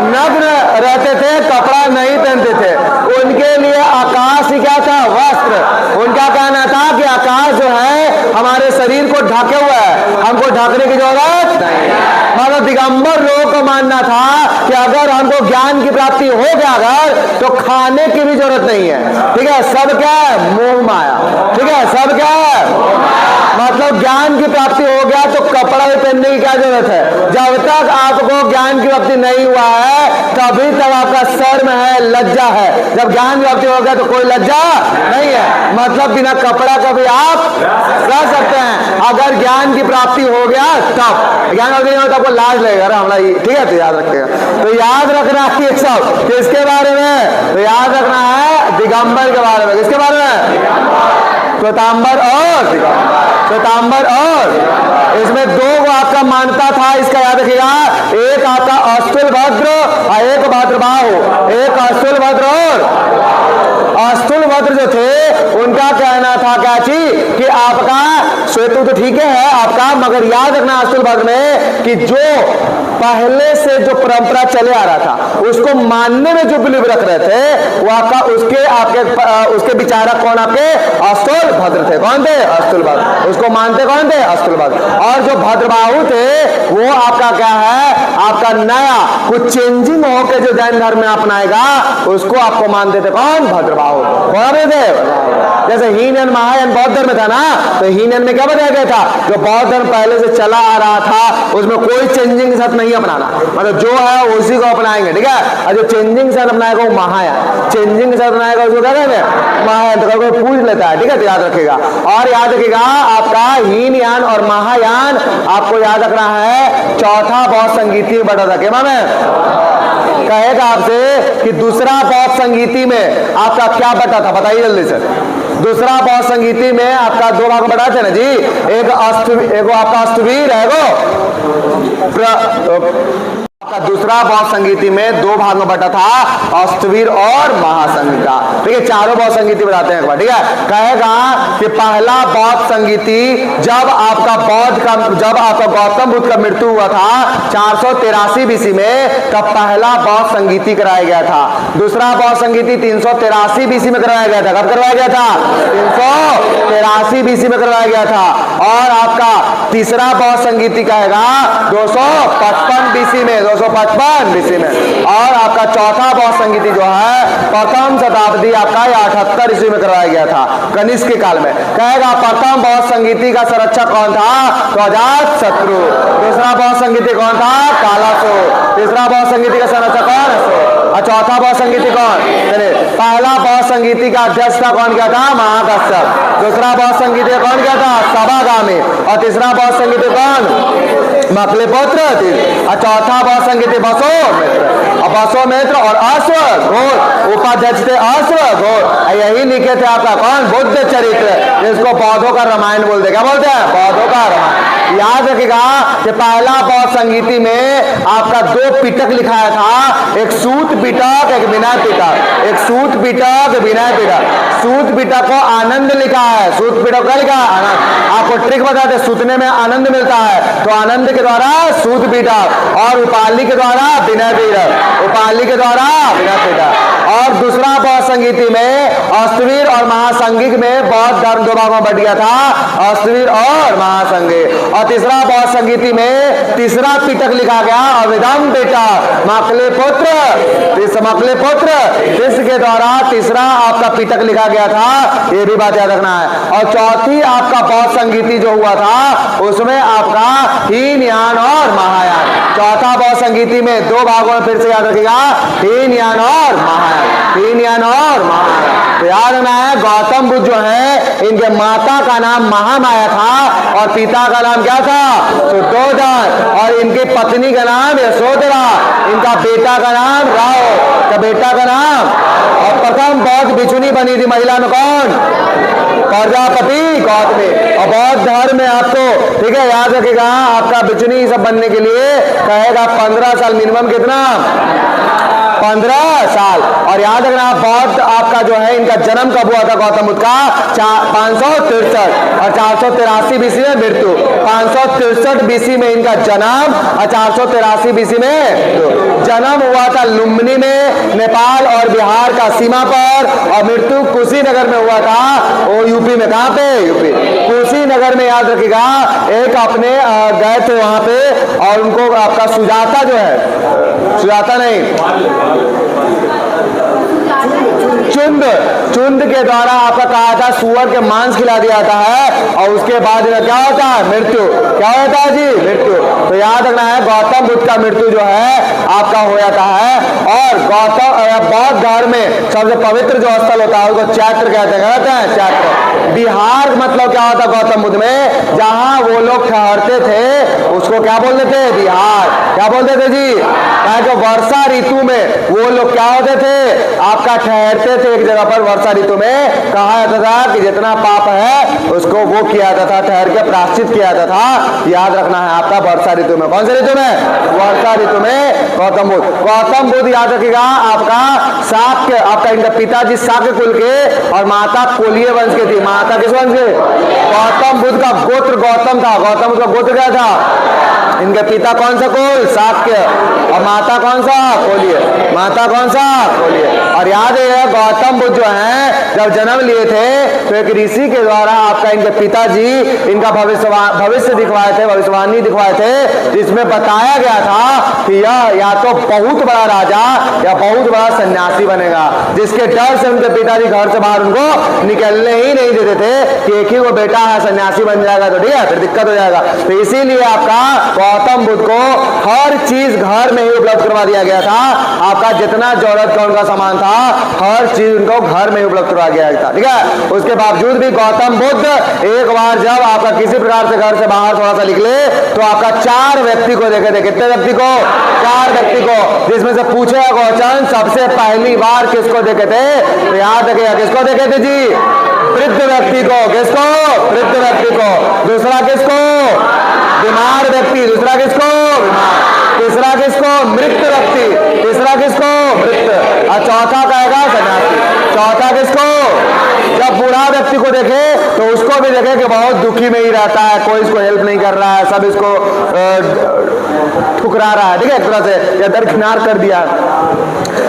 नग्न रहते थे, कपड़ा नहीं पहनते थे, उनके लिए आकाश ही क्या था? वस्त्र। उनका कहना था कि आकाश जो है हमारे शरीर को ढके हुआ है, हमको ढकने की जरूरत नहीं। मतलब दिगंबर लोगों को मानना था कि अगर हमको ज्ञान की प्राप्ति हो गया अगर, तो खाने की भी जरूरत नहीं है, ठीक है। सब क्या है? मोह माया, ठीक है, सब क्या है? मतलब ज्ञान की प्राप्ति हो गया तो कपड़ा भी पहनने की क्या जरूरत है? जब तक आपको ज्ञान की प्राप्ति नहीं हुआ है तभी तक आपका शर्म है, लज्जा है। जब ज्ञान की प्राप्ति हो गया तो कोई लज्जा नहीं है। मतलब बिना कपड़ा का भी आप रह सकते हैं अगर ज्ञान की प्राप्ति हो गया तब। ज्ञान नहीं हो तो आपको लाज लगेगा हमारा, ठीक है, तो याद रखिएगा। तो याद रखना है ये सब किसके बारे में? तो याद रखना है दिगंबर के बारे में। किसके बारे में? श्वेतांबर और दिगंबर। श्वेतांबर और इसमें 2 को आपका मानता था, इसका याद रखिएगा। एक आपका अस्तुलभद्र और एक भद्रबाहु। एक अस्तुलभद्र और अस्तुलभद्र जो थे उनका कहना था क्या चीज कि आपका श्वेतु तो ठीक है आपका, मगर याद रखना अस्तुलभद्र में कि जो पहले से जो परंपरा चले आ रहा था उसको मानने में जो बिलीव रख रहे थे वो आपका उसके विचारक कौन? आपके अस्तुलभद्र थे। कौन थे? अस्तुलभद्र। उसको मानते कौन थे? अस्तुलभद्र। और जो भद्रबाहु थे वो आपका क्या है? आपका नया कुछ चेंजिंग होकर जो जैन धर्म में अपनाएगा उसको आपको मानते थे। कौन? भद्रबाहु। कौन थे? जैसे हीनयान महायान बौद्ध धर्म में था ना, तो हीनयान में क्या बताया गया था? जो बौद्ध धर्म पहले से चला आ रहा था उसमें कोई चेंजिंग के साथ नहीं अपनाना, मतलब जो है उसी को अपनाएंगे, ठीक है। और जो चेंजिंग के साथ अपनाएगा वो महायान, चेंजिंग के साथ अपनाएगा उसको क्या कहेंगे? महायान। तो कोई पूछ लेता है, ठीक है, तो याद रखिएगा। और याद रखिएगा आपका हीनयान और महायान आपको याद रखना है चौथा बौद्ध संगीति में बटा था। क्या मैं कहेगा आपसे कि दूसरा बौद्ध संगीति में आपका क्या बटा था? बताइए जल्दी से। दूसरा बौद्ध संगीति में आपका 2 भाग बटा थे ना जी। एक आपका अस्तवीर है, आपका दूसरा बौद्ध संगीति में 2 भाग में बटा था, अस्तवीर और महासंहिता। ठीक है, चारों बौद्ध संगीति बताते हैं एक बार, ठीक है। कहेगा कि पहला बौद्ध संगीति जब आपका गौतम बुद्ध का मृत्यु हुआ था 483 बीसी में, तब पहला बौद्ध संगीति कराया गया था। दूसरा बौद्ध संगीति 383 बीसी में करवाया गया था। कब करवाया गया था? 383 बीसी में करवाया गया था। और आपका तीसरा बौद्ध संगीति कहेगा 255 बीसी में, 255 बीसी में। और आपका चौथा बौद्ध संगीति जो है प्रथम शताब्दी आपका 78 ईस्वी में करवाया गया था, कनिष्क के काल में। कहेगा प्रथम बौद्ध संगीति का संरक्षक कौन था? तो अजातशत्रु। दूसरा बौद्ध संगीति कौन था? कालासुर। तीसरा बौद्ध संगीति का संरक्षक कौन? और चौथा बौद्ध संगीति कौन? चलिए, पहला बौद्ध संगीति का अध्यक्ष था कौन किया था? महाकश्यप। दूसरा बौद्ध संगीति कौन किया था? सभागामी। और तीसरा बौद्ध संगीति कौन? मकलिपुत्र। और चौथा बौद्ध संगीति बसोमित्र। और बसोमित्र और अश्वघोष उपाध्यक्ष थे, अश्वघोष। यही लिखे थे आपका कौन? बुद्ध चरित्र, जिसको बौद्धों का रामायण बोलते। क्या बोलते हैं? बौद्धों का रामायण। याद रखिएगा कि पहला बौद्ध संगीति में आपका 2 पिटक लिखाया था, एक सूत पिटक, एक विनय पिटक। एक सूत पिटक, विनय पिटक। सूत पिटक को आनंद लिखा है, सूत पिटक का लिखा है आनंद। आपको ट्रिक बताते, सूतने में आनंद मिलता है, तो आनंद के द्वारा सूत पिटक, और उपाली के द्वारा विनय पिटक, उपाली के द्वारा विनय पिटक। और दूसरा बौद्ध संगीति में अस्तवीर और महासंगिक में बौद्ध धर्म 2 भागों में बट गया था, अस्तवीर और महासंगिक। और तीसरा बौद्ध संगीति में तीसरा पिटक लिखा गया, अविधम पिटक, मकलिपुत्र, मकलिपुत्र जिसके द्वारा तीसरा आपका पिटक लिखा गया था। ये भी बात याद रखना है। और चौथी आपका बौद्ध संगीति जो हुआ था उसमें आपका हीनयान और महायान। चौथा बौद्ध संगीति में 2 भागों में फिर से याद रखिएगा, हीनयान और महायान, हीनयान और महायान। तो याद रखना है गौतम बुद्ध जो है इनके माता का नाम महामाया था, और पिता का नाम क्या था? सुद्धोधन। और इनकी पत्नी का नाम यशोधरा, इनका बेटा का नाम राव, का बेटा का नाम। और प्रथम बौद्ध भिक्षुणी बनी थी महिला में कौन? प्रजापति गौतमी। और बौद्ध धर्म में आपको, ठीक है, याद रखिएगा, आपका भिक्षुणी सब बनने के लिए कहेगा 15 साल मिनिमम। कितना? 15 साल। और याद रखना बौद्ध आपका जो है, इनका जन्म कब हुआ था गौतम बुद्ध का? 563 और 483 बीसी में मृत्यु। 563 बीसी में इनका जन्म और 483 बीसी में जन्म हुआ था लुम्बिनी में, नेपाल और बिहार का सीमा पर। और मृत्यु कुशीनगर में हुआ था, वो यूपी में। कहां पे? यूपी कुशीनगर में। याद रखिएगा, एक अपने गए थे वहां पे और उनको आपका सुजाता जो है, सुजाता नहीं, चुंद के द्वारा आपका कहा था सुअर के मांस खिला दिया जाता है और उसके बाद क्या होता है? मृत्यु। क्या होता है जी? मृत्यु। तो याद रखना है गौतम बुद्ध का मृत्यु जो है आपका हो जाता है। और बौद्ध धर्म में सबसे पवित्र जो स्थल होता है उसको चैत्र कहते हैं। चैत्र। बिहार मतलब क्या होता है गौतम बुद्ध में? जहां वो लोग ठहरते थे उसको क्या बोलते थे? बिहार। क्या बोलते थे जी? जो वर्षा ऋतु में वो लोग क्या होते थे? आपका ठहरते थे एक जगह पर वर्षा ऋतु में। कहा जाता था कि जितना पाप है उसको वो किया जाता था, ठहर के प्रायश्चित किया जाता था। याद रखना है आपका वर्षा ऋतु में। कौन से ऋतु में? वर्षा ऋतु में गौतम बुद्ध। गौतम बुद्ध याद रखिएगा आपका शाक्य, आपका इनका पिताजी शाक्य कुल के और माता कोलीय वंश के थी। माता किस वंश के? गौतम बुद्ध का गोत्र गौतम था। गौतम बुद्ध का गोत्र क्या था? इनके पिता कौन सा कुल? शाक्य। और माता कौन सा? कोलीय। माता कौन सा? कोलीय। और याद है गौतम बुद्ध जो है जब जन्म लिए थे तो एक ऋषि के द्वारा आपका इनके पिताजी इनका भविष्य दिखवाए थे, भविष्यवाणी दिखवाए थे, जिसमें बताया गया था कि यह या तो बहुत बड़ा राजा या बहुत बड़ा सन्यासी बनेगा, जिसके डर से उनके पिताजी घर से बाहर उनको निकलने ही नहीं देते थे कि एक ही वो बेटा है सन्यासी बन जाएगा तो ठीक है फिर दिक्कत हो जाएगा। तो इसीलिए आपका गौतम बुद्ध को हर चीज घर में ही उपलब्ध करवा दिया गया था। आपका जितना जरूरत का उनका सामान था हर चीज उनको घर में ही उपलब्ध करवा गया था, ठीक है। उसके बावजूद भी गौतम बुद्ध एक बार जब आपका किसी प्रकार से घर से बाहर थोड़ा सा निकले तो आपका 4 व्यक्ति को देखे थे। कितने व्यक्ति को? 4 व्यक्ति को, जिसमें से पूछेगा क्वेश्चन सबसे पहली बार किसको देखे थे? तो याद रखिएगा किसको देखे थे जी? वृद्ध व्यक्ति को। किसको? वृद्ध व्यक्ति को। दूसरा किसको? बीमार व्यक्ति। दूसरा किसको? बीमार। तीसरा किसको? मृत व्यक्ति। तीसरा किसको? मृत। और चौथा कहेगा सन्यासी। चौथा किसको? जब बूढ़ा व्यक्ति को देखे तो उसको भी देखे कि बहुत दुखी में ही रहता है, कोई इसको हेल्प नहीं कर रहा है, सब इसको ठुकरा रहा है, ठीक है, एक तरह से या दरकिनार कर दिया।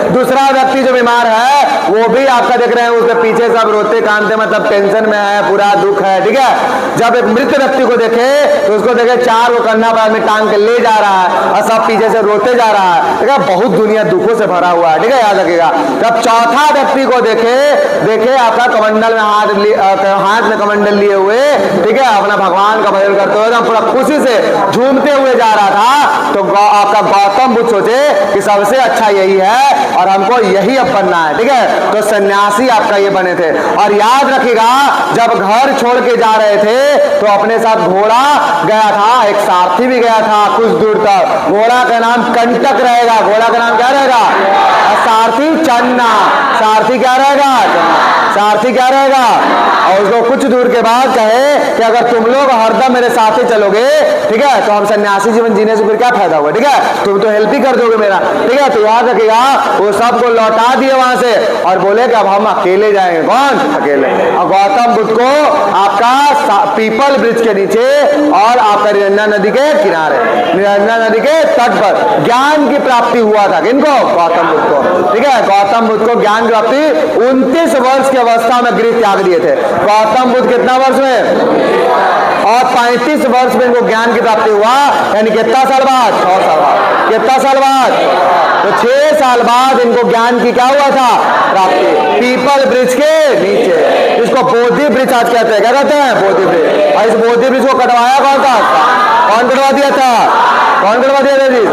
दूसरा व्यक्ति जो बीमार है वो भी आपका देख रहे हैं उसके पीछे सब रोते कांदते, मतलब टेंशन में है, पूरा दुख है, ठीक है। जब एक मृत व्यक्ति को देखे तो उसको देखे 4 वो कन्ना पर आदमी टांग के ले जा रहा है और सब पीछे से रोते जा रहा है, ठीक है। बहुत दुनिया दुखों से भरा हुआ है, ठीक है, याद रखिएगा। जब चौथा व्यक्ति को देखे आपका कमंडल में हाथ में कमंडल लिए हुए, ठीक है, अपना भगवान का भजन करते हुए पूरा खुशी से झूमते हुए जा रहा था, तो आपका गौतम बुद्ध सोचे कि सबसे अच्छा यही है और हमको यही अब बनना है, ठीक है। तो सन्यासी आपका ये बने थे। और याद रखिएगा जब घर छोड़ के जा रहे थे तो अपने साथ घोड़ा गया था, एक सारथी भी गया था कुछ दूर तक। घोड़ा का नाम कंटक रहेगा। घोड़ा का नाम क्या रहेगा? सारथी चन्ना। सारथी क्या रहेगा? सारथी क्या रहेगा? और उसको कुछ दूर के बाद कहे कि अगर तुम लोग हरदम मेरे साथ ही चलोगे, ठीक है, तो हम सन्यासी जीवन जीने से फिर क्या फायदा हुआ, ठीक है, तुम तो हेल्प ही कर दोगे मेरा, ठीक है। तो याद रखिएगा वो सबको लौटा दिए वहां से और बोले कि अब हम अकेले जाएंगे। कौन? अकेले। और गौतम बुद्ध को आपका पीपल ब्रिज के नीचे और आपका निरंजन नदी के किनारे, निरंजन नदी के तट पर ज्ञान की प्राप्ति हुआ था। किनको? गौतम बुद्ध को, ठीक है। गौतम बुद्ध को ज्ञान की प्राप्ति 29 वर्ष की अवस्था में गृह त्याग दिए थे। गौतम बुद्ध कितना वर्ष में? और 35 वर्ष में इनको ज्ञान की प्राप्ति हुआ, यानी कितना साल बाद? 6 साल बाद। कितना साल बाद? तो 6 साल बाद इनको ज्ञान की क्या हुआ था? प्राप्ति। पीपल ब्रिज के नीचे, इसको बोधि ब्रिज आज कहते हैं। क्या कहते हैं? बोधि ब्रिज। और इस बोधि ब्रिज को कटवाया कौन था? कौन कटवा दिया था? कौन कटवा दिया था जी?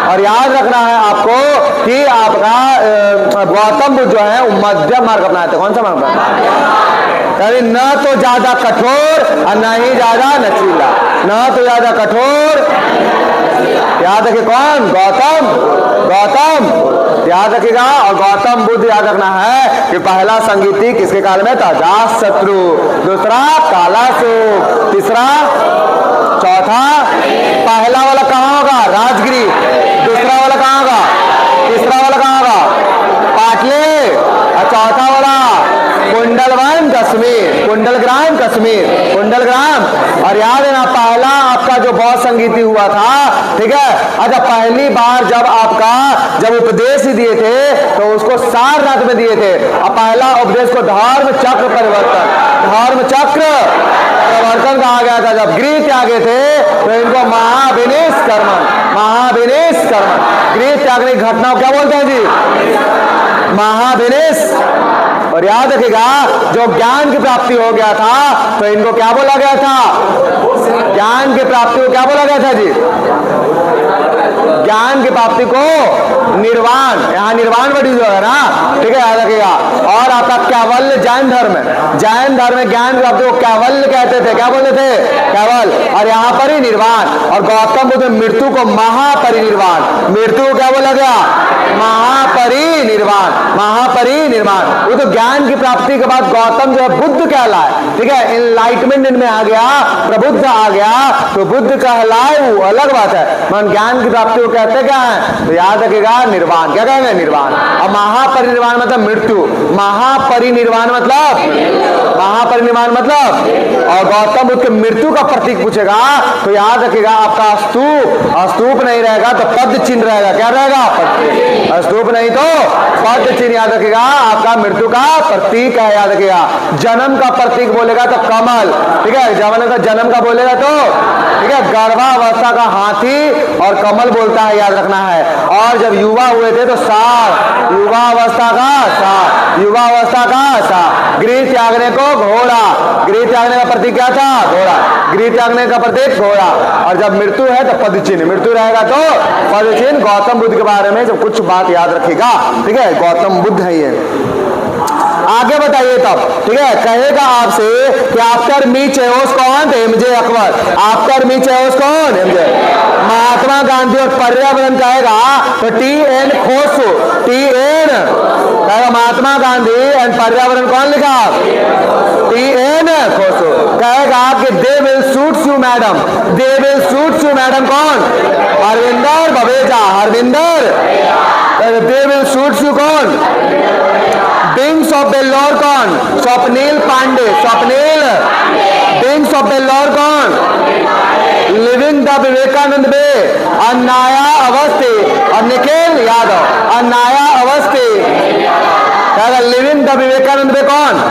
और याद रखना है आपको कि आपका गौतम बुद्ध जो है मध्यम मार्ग अपनाए थे। कौन सा मार्ग? यानी न तो ज्यादा कठोर और न ही ज्यादा नचीला, न तो ज्यादा कठोर। याद रखे कौन? गौतम, गौतम याद रखेगा। और गौतम बुद्ध याद रखना है कि पहला संगीति किसके काल में था? अजातशत्रु, दूसरा कालाशोक, तीसरा चौथा पहला वाला कहाँ होगा? राजगिरी, दूसरा वाला कहाँ होगा? तीसरा वाला कहाँ होगा? पाटले, और चौथा वाला कुंडलवन कश्मीर, कुंडलग्राम कश्मीर, कुंडलग्राम। और याद है ना पहला आपका जो बौद्ध संगीति हुआ था, ठीक है। अच्छा पहली बार जब उपदेश दिए थे तो उसको सारनाथ में दिए थे। और पहला उपदेश को धर्म चक्र परिवर्तन, धर्म चक्र परिवर्तन कहा गया था। जब गृह त्यागे थे तो इनको महाविनिष्कर्मण, महाविनिष्कर्मण, गृह त्यागने की घटना क्या बोलते हैं जी? महाविनिष। और याद रखिएगा जो ज्ञान की प्राप्ति हो गया था तो इनको क्या बोला गया था? ज्ञान की प्राप्ति को क्या बोला गया था जी? ज्ञान की प्राप्ति को निर्वाण, यहाँ निर्वाण वर्ड यूज होगा ना, ठीक है, याद रखिएगा। और आपका कैवल्य जैन धर्म है, जैन धर्म में ज्ञान की प्राप्ति को कैवल्य कहते थे, क्या बोलते थे? कैवल। और यहाँ पर ही निर्वाण। और गौतम बुद्ध मृत्यु को महापरिनिर्वाण, मृत्यु को क्या बोला गया? महापरिनिर्वाण, महापरिनिर्वाण। वो तो ज्ञान की प्राप्ति के बाद गौतम जो है बुद्ध कहलाए, ठीक है, इनलाइटमेंट इनमें आ गया, प्रबुद्ध आ गया तो बुद्ध कहलाए, वो अलग बात है। मन ज्ञान की प्राप्ति को कहते क्या है? तो याद रखिएगा निर्वाण, क्या कहेंगे? निर्वाण। और महापरिनिर्वाण मतलब मृत्यु, महापरिनिर्वाण मतलब, महापरिनिर्वाण मतलब। और गौतम बुद्ध के मृत्यु का प्रतीक पूछेगा तो याद रखिएगा आपका स्तूप, और स्तूप नहीं रहेगा तो पद चिन्ह रहेगा, क्या रहेगा? पद। स्तूप नहीं तो पद चिन्ह, याद रखिएगा आपका मृत्यु का प्रतीक है, याद रखिएगा। जन्म का प्रतीक बोलेगा तो कमल, ठीक है, जन्म का बोलेगा तो, ठीक है, गर्भावस्था का हाथी और कमल बोलता है, याद रखना है। और जब युवा हुए थे तो सार, युवावस्था का सार, युवावस्था का सार। गृह त्यागने को घोड़ा, गृह त्यागने का प्रतीक क्या था? घोड़ा, गृह त्यागने का प्रतीक घोड़ा। और जब मृत्यु है तो पद चिन्ह, मृत्यु रहेगा तो पद चिन्ह। गौतम बुद्ध के बारे में जब कुछ बात याद रखिएगा, ठीक है, गौतम बुद्ध है ये। आगे बताइए तब, ठीक है, कहेगा आपसे कि आफ्टर मी चेओस कौन थे? MJ Akbar. After me Chaos कौन? एमजे। महात्मा गांधी और पर्यावरण कहेगा तो टी.एन. खोसो, टी.एन. कहेगा महात्मा गांधी एंड पर्यावरण कौन लिखा? टी.एन. खोसो। कहेगा कि they will suits you madam, they will suits you madam कौन? Harvinder Baweja, Harvinder. They will suits you कौन? विंग्स ऑफ बेल्लोर कौन? स्वप्निल पांडे, स्वप्निल। विंग्स ऑफ बेल्लोर कौन? Living the Vivekananda way, Ananya Awasthi और निखिल यादव, अन्नाया अवस्थी। लिविंग द विवेकानंद वे कौन?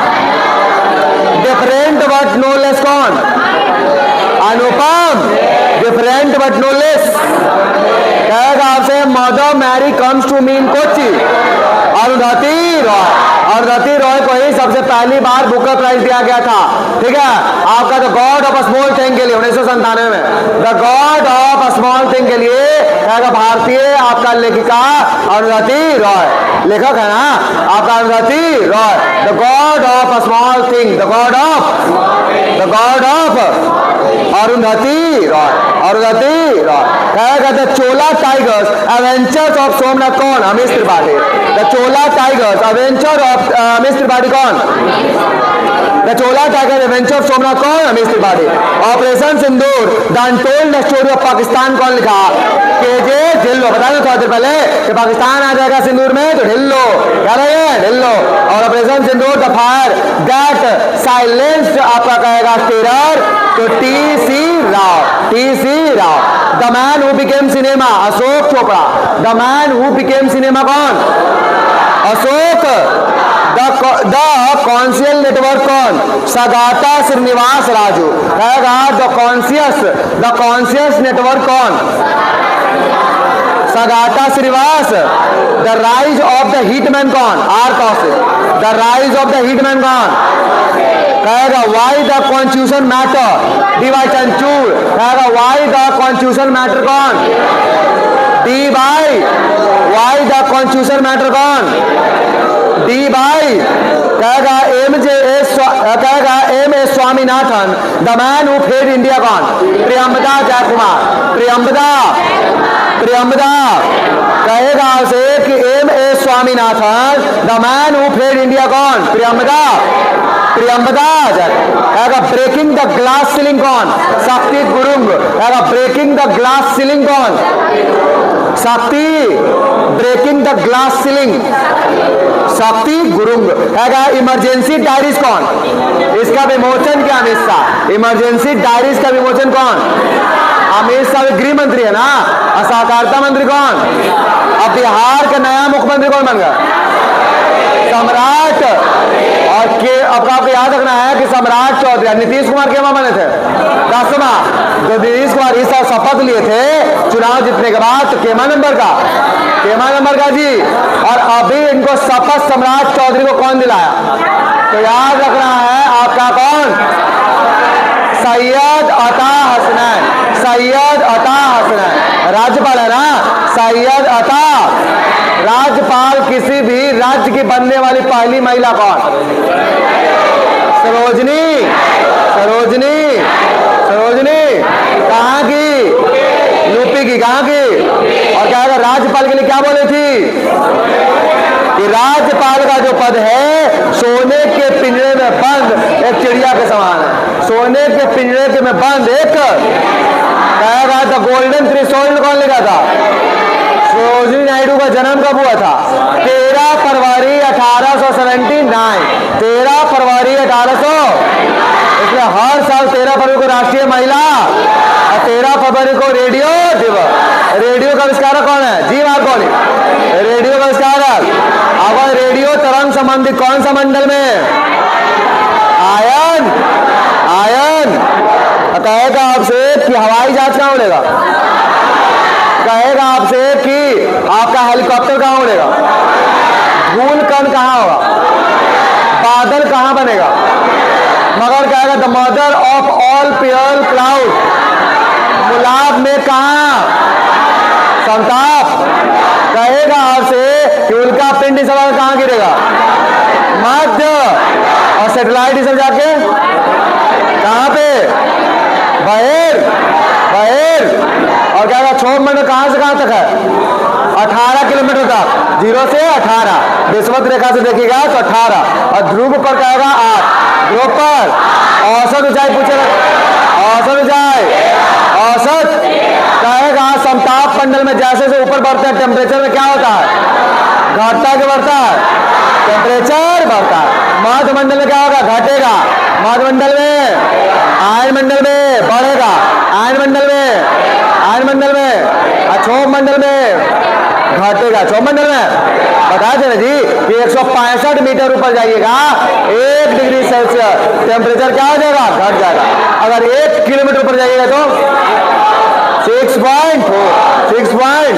डिफरेंट बट नो लेस कौन? Anupam, different but no less. कहेगा आपसे mother Mary comes to me in Kochi, Arundhati Roy. Arundhati Roy को ही सबसे पहली बार बुकर प्राइज दिया गया था, ठीक है, आपका the god of a small thing के लिए 1997 में, the god of a small thing के लिए कहेगा भारतीय आपका लेखिका अरुंधति रॉय, लेखक है ना आपका Arundhati Roy. The god of a small thing, the god of Arundhati Roy, Arundhati Roy. कहेगा the Chola tigers adventures of Somnath कौन? Amish Tripathi. The Chola tigers adventure of Amish Tripathi कौन? The Chola tiger adventure of Somnath कौन? Amish Tripathi. Operation Sindoor the untold story of Pakistan कौन लिखा? के.जे. ढिल्लो। बता दो थोड़ा देर पहले कि पाकिस्तान आ जाएगा सिंदूर में तो ढिल्लो, क्या रहे? ढिल्लो। और operation Sindoor the fire that silenced आपका कहेगा टेरर तो TC. Rao, TC. Rao. The man who became cinema Ashok Chopra. The man who became cinema कौन? अशोक। द कॉन्शियल नेटवर्क कौन? सगाता श्रीनिवास राजू। कहेगा द कॉन्शियस नेटवर्क कौन? Sagata Srinivas. The rise of the hitman कौन? R Kaushik. The rise of the hitman कौन? कहेगा why the constitution matter? D Y. Chandrachud. कहेगा वाई द कॉन्स्टिट्यूशन मैटर कौन? D Y. Why the constitution matter कौन? डी.वाई. कहेगा एम.जे.एस. कहेगा M A Swaminathan, the man who fed India कौन? प्रियंबदा जयकुमार। प्रियंबदा कहेगा आपसे कि M A Swaminathan, the man who fed India कौन? प्रियंबदा कहेगा ब्रेकिंग द ग्लास सीलिंग कौन? शक्ति गुरुंग। कहेगा ब्रेकिंग द ग्लास सीलिंग कौन? शक्ति। ब्रेकिंग द ग्लास सीलिंग शक्ति गुरुंग। कहेगा इमरजेंसी डायरीज कौन? इसका विमोचन क्या? अमित शाह। इमरजेंसी डायरीज का विमोचन कौन? अमित शाह गृह मंत्री है ना। और सहकारिता मंत्री कौन? अब बिहार का नया मुख्यमंत्री कौन बन गया? सम्राट। और के अब आपको याद रखना है कि सम्राट चौधरी नीतीश कुमार के बने थे 10वां। जो नीतीश कुमार इस साल शपथ लिए थे चुनाव जीतने के बाद, तो केमा नंबर का जी। और अभी इनको शपथ सम्राट चौधरी को कौन दिलाया? तो याद रखना है आपका कौन? सैयद अता हसनैन। राज्यपाल है ना, सैयद अता। राज्यपाल किसी भी राज्य की बनने वाली पहली महिला कौन? सरोजनी। कहाँ की? यूपी की। कहाँ की? और क्या है, राज्यपाल के लिए क्या बोले थी कि राज्यपाल का जो पद है सोने के पिंजरे में बंद एक चिड़िया के समान है। सोने के पिंजरे में बंद एक कहेगा था गोल्डन थ्रेशोल्ड कौन लिखा था? सरोजिनी नायडू का जन्म कब हुआ था? 13 फरवरी 1879। 13 फरवरी 1800। इसलिए हर साल 13 फरवरी को राष्ट्रीय महिला और 13 फरवरी को रेडियो दिवस। रेडियो का आविष्कारक कौन है? जी मार्कोनी। रेडियो का आविष्कारक। अब रेडियो तरंग संबंधी कौन सा मंडल में? आयन। कहेगा आपसे कि हवाई जहाज कहाँ उड़ेगा? कहेगा आपसे कि आपका हेलीकॉप्टर कहाँ उड़ेगा? धूल कण कहाँ होगा? बादल कहाँ बनेगा? मगर कहेगा the mother of all pure cloud. मुलाब में कहाँ? संताप। कहेगा आपसे कि उल्का पिंड इस सवाल कहाँ गिरेगा? मध्य। और सैटेलाइट सब जाके कहाँ पे? बाहर। और क्या क्षोभ मंडल कहां से कहां तक है? 18 किलोमीटर तक। 0 से 18। विषुवत रेखा से देखिएगा तो 18। और ध्रुव पर कहेगा 8। ध्रुव पर औसत ऊंचाई पूछेगा। औसत कहेगा समताप मंडल में जैसे जैसे ऊपर बढ़ते हैं टेम्परेचर में क्या होता है? घटता के बढ़ता है? टेम्परेचर बढ़ता है। मध्य मंडल में क्या होगा? घटेगा। मध्य मंडल में आयन मंडल में बढ़ेगा। आयन मंडल में क्षोभ मंडल में घटेगा। क्षोभ मंडल में बताया थे ना जी कि 165 मीटर ऊपर जाइएगा 1 डिग्री सेल्सियस टेम्परेचर क्या हो जाएगा? घट जाएगा। अगर 1 किलोमीटर ऊपर जाइएगा तो 6.4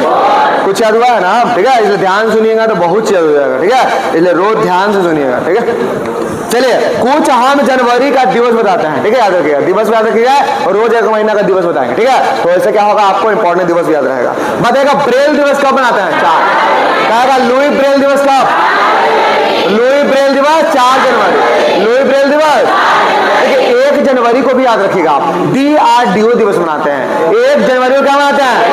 कुछ याद हुआ है ना? ठीक है, इसलिए ध्यान सुनिएगा तो बहुत याद हो जाएगा। ठीक है, इसलिए रोज ध्यान से सुनिएगा। ठीक है, चलिए कुछ हम जनवरी का दिवस बताते हैं। ठीक है, याद रखिएगा, दिवस याद रखिएगा और रोज 1 महीना का दिवस बताएंगे। ठीक है, तो ऐसे क्या होगा? आपको इंपॉर्टेंट दिवस याद रहेगा। बताएगा ब्रेल दिवस कब बनाते हैं? 4। कहेगा लुई ब्रेल दिवस कब? लुई ब्रेल दिवस 4 जनवरी। लुई ब्रेल दिवस 1 जनवरी को भी याद रखिएगा आप DRDO दिवस मनाते हैं। 1 जनवरी को क्या मनाते हैं?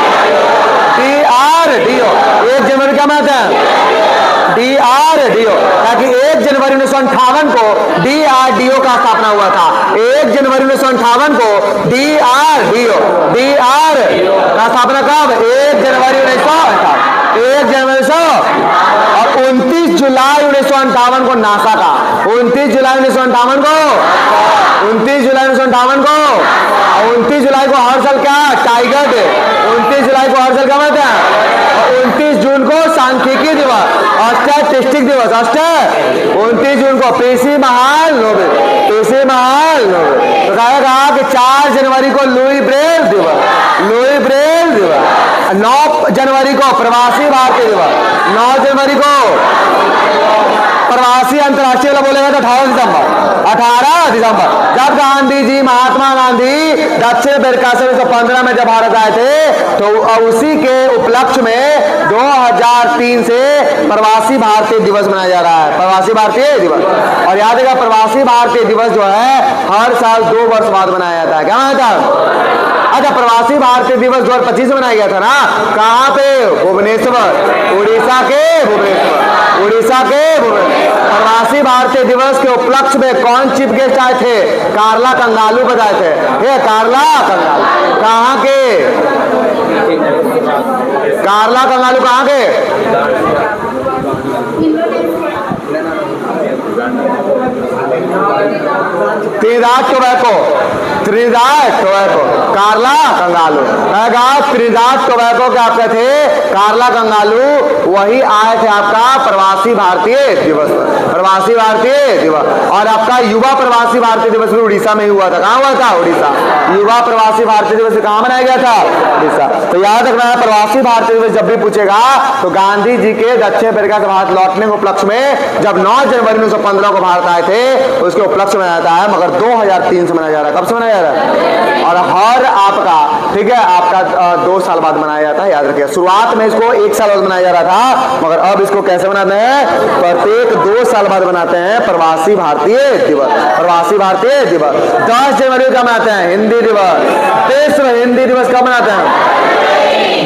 DRDO। 1 जनवरी क्या मनाते हैं? DRDO। ताकि 1 जनवरी 1958 को DRDO का स्थापना हुआ था। 1 जनवरी 1958 को DRDO का स्थापना कब? 1 जनवरी 1958। 1 जनवरी 1958 और 29 जुलाई 1958 को नासा का। 29 जुलाई 1958 को 29 जुलाई को हर साल क्या? Tiger day. 29 जुलाई को हर साल क्या मनाते हैं? 29 जून को सांख्यिकी दिवस, स्टैटिस्टिक दिवस। 29 जून को पीसी महाल नोबेल। तो कहेगा कि 4 जनवरी को लुई ब्रेल दिवस। 9 जनवरी को प्रवासी भारतीय दिवस। 9 जनवरी को प्रवासी अंतर्राष्ट्रीय बोलेगा तो 18 दिसंबर जब गांधी जी, महात्मा गांधी दक्षिण अफ्रीका से 1915 में जब भारत आए थे, तो उसी के उपलक्ष्य में 2003 से प्रवासी भारतीय दिवस मनाया जा रहा है, प्रवासी भारतीय दिवस। और याद रखिएगा प्रवासी भारतीय दिवस जो है हर साल 2 वर्ष बाद मनाया जाता है। क्या मनाया जाता है? अच्छा, प्रवासी भारतीय दिवस 2025 में मनाया गया था ना, कहाँ पे? भुवनेश्वर, उड़ीसा के भुवनेश्वर, उड़ीसा के भुवनेश्वर। प्रवासी भारतीय दिवस के उपलक्ष्य में कौन चीफ गेस्ट आए थे? कार्ला कंगालू बताए थे। ये कार्ला कंगालू कहाँ के? कार्ला कंगालू कहाँ के? त्रिनिदाद टोबैको, त्रिनिदाद टोबैको, कार्ला कंगालू। त्रिनिदाद टोबैको के आपके थे कार्ला कंगालू, वही आए थे आपका प्रवासी भारतीय दिवस, प्रवासी भारतीय दिवस। और आपका युवा प्रवासी भारतीय दिवस भी उड़ीसा में ही हुआ था। कहाँ हुआ था? उड़ीसा। युवा प्रवासी भारतीय दिवस कहाँ मनाया गया था? उड़ीसा। तो याद रखना है प्रवासी भारतीय दिवस जब भी पूछेगा तो गांधी जी के दक्षिण अफ्रीका से भारत लौटने के उपलक्ष्य में जब 9 जनवरी 1915 को भारत आए थे उसके उपलक्ष्य में मनाया जाता है, मगर 2003 से मनाया जा रहा है। कब से मनाया जा रहा है? और हर आपका ठीक है आपका 2 साल बाद मनाया जाता है। याद रखिए शुरुआत में इसको 1 साल बाद मनाया जा रहा था, मगर अब इसको कैसे मनाते हैं? प्रत्येक 2 साल बाद मनाते हैं प्रवासी भारतीय दिवस, प्रवासी भारतीय दिवस। 10 जनवरी का मनाते हैं हिंदी दिवस। विश्व हिंदी दिवस कब मनाते हैं?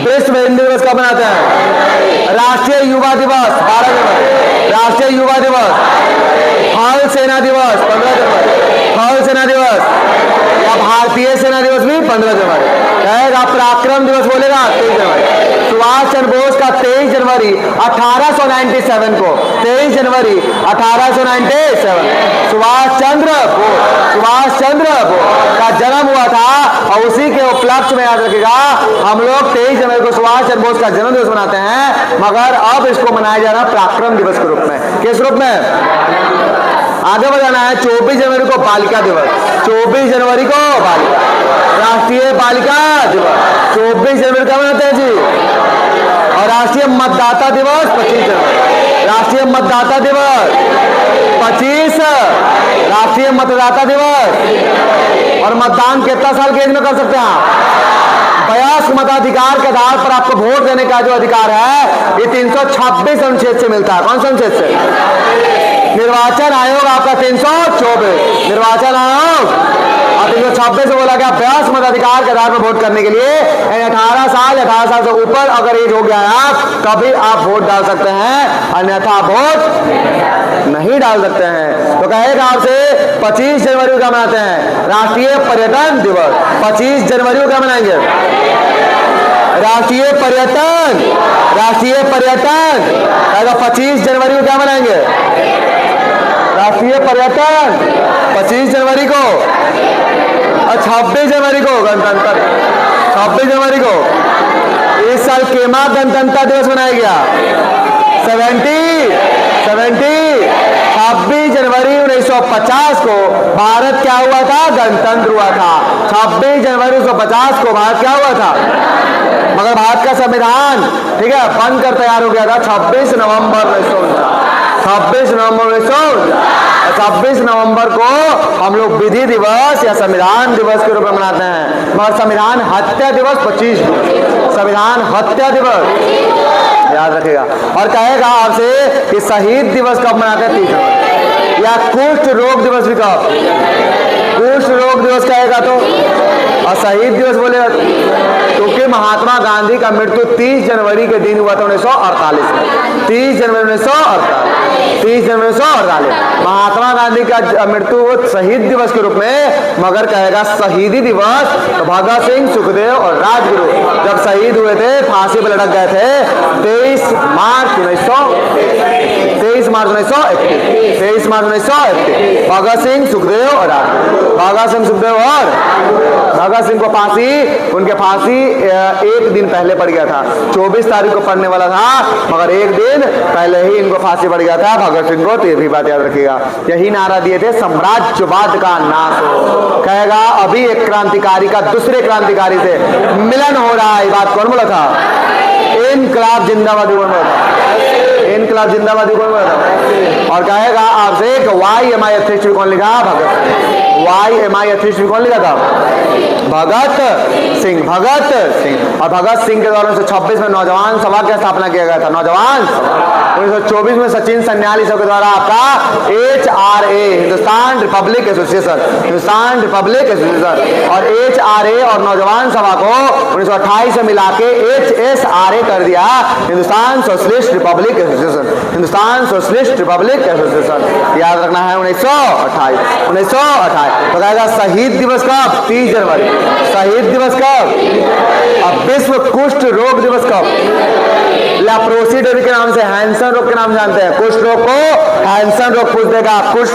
विश्व हिंदी दिवस कब मनाते हैं? राष्ट्रीय युवा दिवस 12 जनवरी, राष्ट्रीय युवा दिवस। थल सेना दिवस 15 जनवरी, थल सेना दिवस या भारतीय सेना दिवस भी 15 जनवरी। कहेगा पराक्रम दिवस बोलेगा 23 जनवरी। सुभाष चंद्र बोस का 23 जनवरी 1897 को, 23 जनवरी 1897 सुभाष चंद्र बोस का जन्म हुआ था। और उसी के उपलक्ष्य में याद रखिएगा हम लोग 23 जनवरी को सुभाष चंद्र बोस का जन्म दिवस मनाते हैं, मगर अब इसको मनाया जा रहा है पराक्रम दिवस के रूप में। किस रूप में? आगे बढ़ाना है। 24 जनवरी को बालिका दिवस, 24 जनवरी को बालिका, राष्ट्रीय बालिका दिवस 24 जनवरी का मनाते हैं जी। और राष्ट्रीय मतदाता दिवस 25 जनवरी, राष्ट्रीय मतदाता दिवस 25, राष्ट्रीय मतदाता दिवस। और मतदान कितना साल की एज में कर सकते हैं आप? वयस्क मताधिकार के आधार पर आपको वोट देने का जो अधिकार है ये 326 अनुच्छेद से मिलता है। कौन सा अनुच्छेद से? निर्वाचन आयोग आपका 324, निर्वाचन आयोग और 326 से बोला गया वयस्क मताधिकार के आधार पर वोट करने के लिए 18 साल से ऊपर अगर एज हो गया है आप तभी आप वोट डाल सकते हैं, अन्यथा वोट नहीं डाल सकते हैं। तो कहेगा आपसे 25 जनवरी को मनाते हैं राष्ट्रीय पर्यटन दिवस। 25 जनवरी को क्या मनाएंगे? राष्ट्रीय पर्यटन, राष्ट्रीय पर्यटन। कहेगा 25 जनवरी को क्या मनाएंगे? राष्ट्रीय पर्यटन 25 जनवरी को। और 26 जनवरी को गणतंत्र, 26 जनवरी को इस साल केमा गणतंत्र दिवस मनाया गया 26 जनवरी 1950 को भारत क्या हुआ था? गणतंत्र हुआ था। 26 जनवरी 1950 को भारत क्या हुआ था? मगर भारत का संविधान ठीक है बन कर तैयार हो गया था 26 नवंबर 1949, 26 नवंबर 1949। 26 नवंबर को हम लोग विधि दिवस या संविधान दिवस के रूप में मनाते हैं, मगर संविधान हत्या दिवस 25 को, संविधान हत्या दिवस याद रखेगा। और कहेगा आपसे कि शहीद दिवस कब मनाते हैं? 30 जनवरी। या कुष्ठ रोग दिवस भी कब? कुष्ठ रोग दिवस कहेगा तो, और शहीद दिवस बोलेगा क्योंकि महात्मा गांधी का मृत्यु 30 जनवरी के दिन हुआ था 1948 में। 30 जनवरी 1948, 30 जनवरी 1948 महात्मा गांधी का मृत्यु शहीद दिवस के रूप में। मगर कहेगा शहीदी दिवस तो भगत सिंह, सुखदेव और राजगुरु जब शहीद हुए थे, फांसी पर लटक गए थे 23 मार्च 1931, 23 मार्च 1931 भगत सिंह, सुखदेव और राजगुरु। भगत सिंह, सुखदेव और भगत सिंह को फांसी, उनके फांसी एक दिन पहले पड़ गया था, 24 तारीख को पड़ने वाला था, मगर एक दिन पहले ही इनको फांसी पड़ गया था भगत सिंह को। तो ये भी बात याद रखिएगा। यही नारा दिए थे साम्राज्यवाद का नाश हो। कहेगा अभी एक क्रांतिकारी का दूसरे क्रांतिकारी से मिलन हो रहा है। ये बात कौन बोला था? इनकलाब जिंदाबादी कौन बोला था? इनकलाब जिंदाबादी कौन बोला था? और कहेगा आपसे YMI कौन लिखा? भगत सिंह। YMI कौन लिखा था? भगत सिंह। भगत सिंह। और भगत सिंह के द्वारा 1926 में नौजवान सभा की स्थापना किया गया था। नौजवान 1924 में सचिन सन्याली सब के द्वारा आपका HRA, Hindustan Republic association, Hindustan Republic association, और HRA और नौजवान सभा को 1928 में मिला के HSRA कर दिया, Hindustan socialist Republic association, Hindustan socialist Republic association. याद रखना है 1928। 1928 तो कहेगा शहीद दिवस कब? 30 जनवरी। शहीद दिवस कब? अब विश्व कुष्ठ रोग दिवस कब? लेप्रोसी डे के नाम से, हैंसन रोग के नाम से जानते हैं। कुष्ठ रोग को हैंसन रोग पूछ देगा, कुष्ठ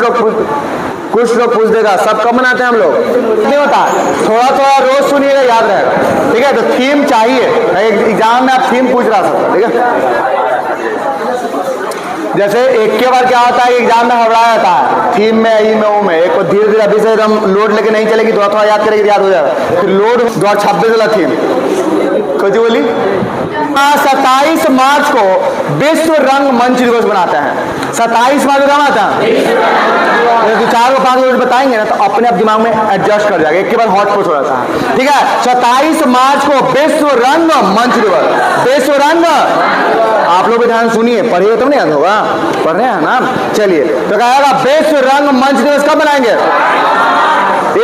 रोग पूछ देगा। सब कब मनाते हैं हम लोग? नहीं होता, थोड़ा थोड़ा रोज सुनिएगा, याद रहेगा। ठीक है, तो थीम चाहिए एग्जाम में, आप थीम पूछ रहा सकते। ठीक है, जैसे एक के बार क्या होता है, एग्जाम में घबराया जाता है थीम में, ई में, ओ में। एक को धीरे धीरे अभी से एकदम लोड लेके नहीं चलेगी, थोड़ा थोड़ा याद करेगी, याद हो जाएगा। फिर लोड 2026 वाला थीम कुछ बोली। 27 मार्च को विश्व रंग मंच दिवस मनाते हैं। 27 मार्च को क्या मनाता है? 4 5 रोज बताएंगे ना तो अपने आप दिमाग में एडजस्ट कर जाएगा, एक के बाद हॉटस्पॉट हो जाता है। ठीक है, 27 मार्च को विश्व रंग मंच दिवस। विश्व रंग, आप लोग भी ध्यान सुनिए, पढ़िए तो नहीं याद होगा, पढ़ रहे हैं ना? चलिए, तो कहेगा विश्व रंग मंच दिवस कब बनाएंगे?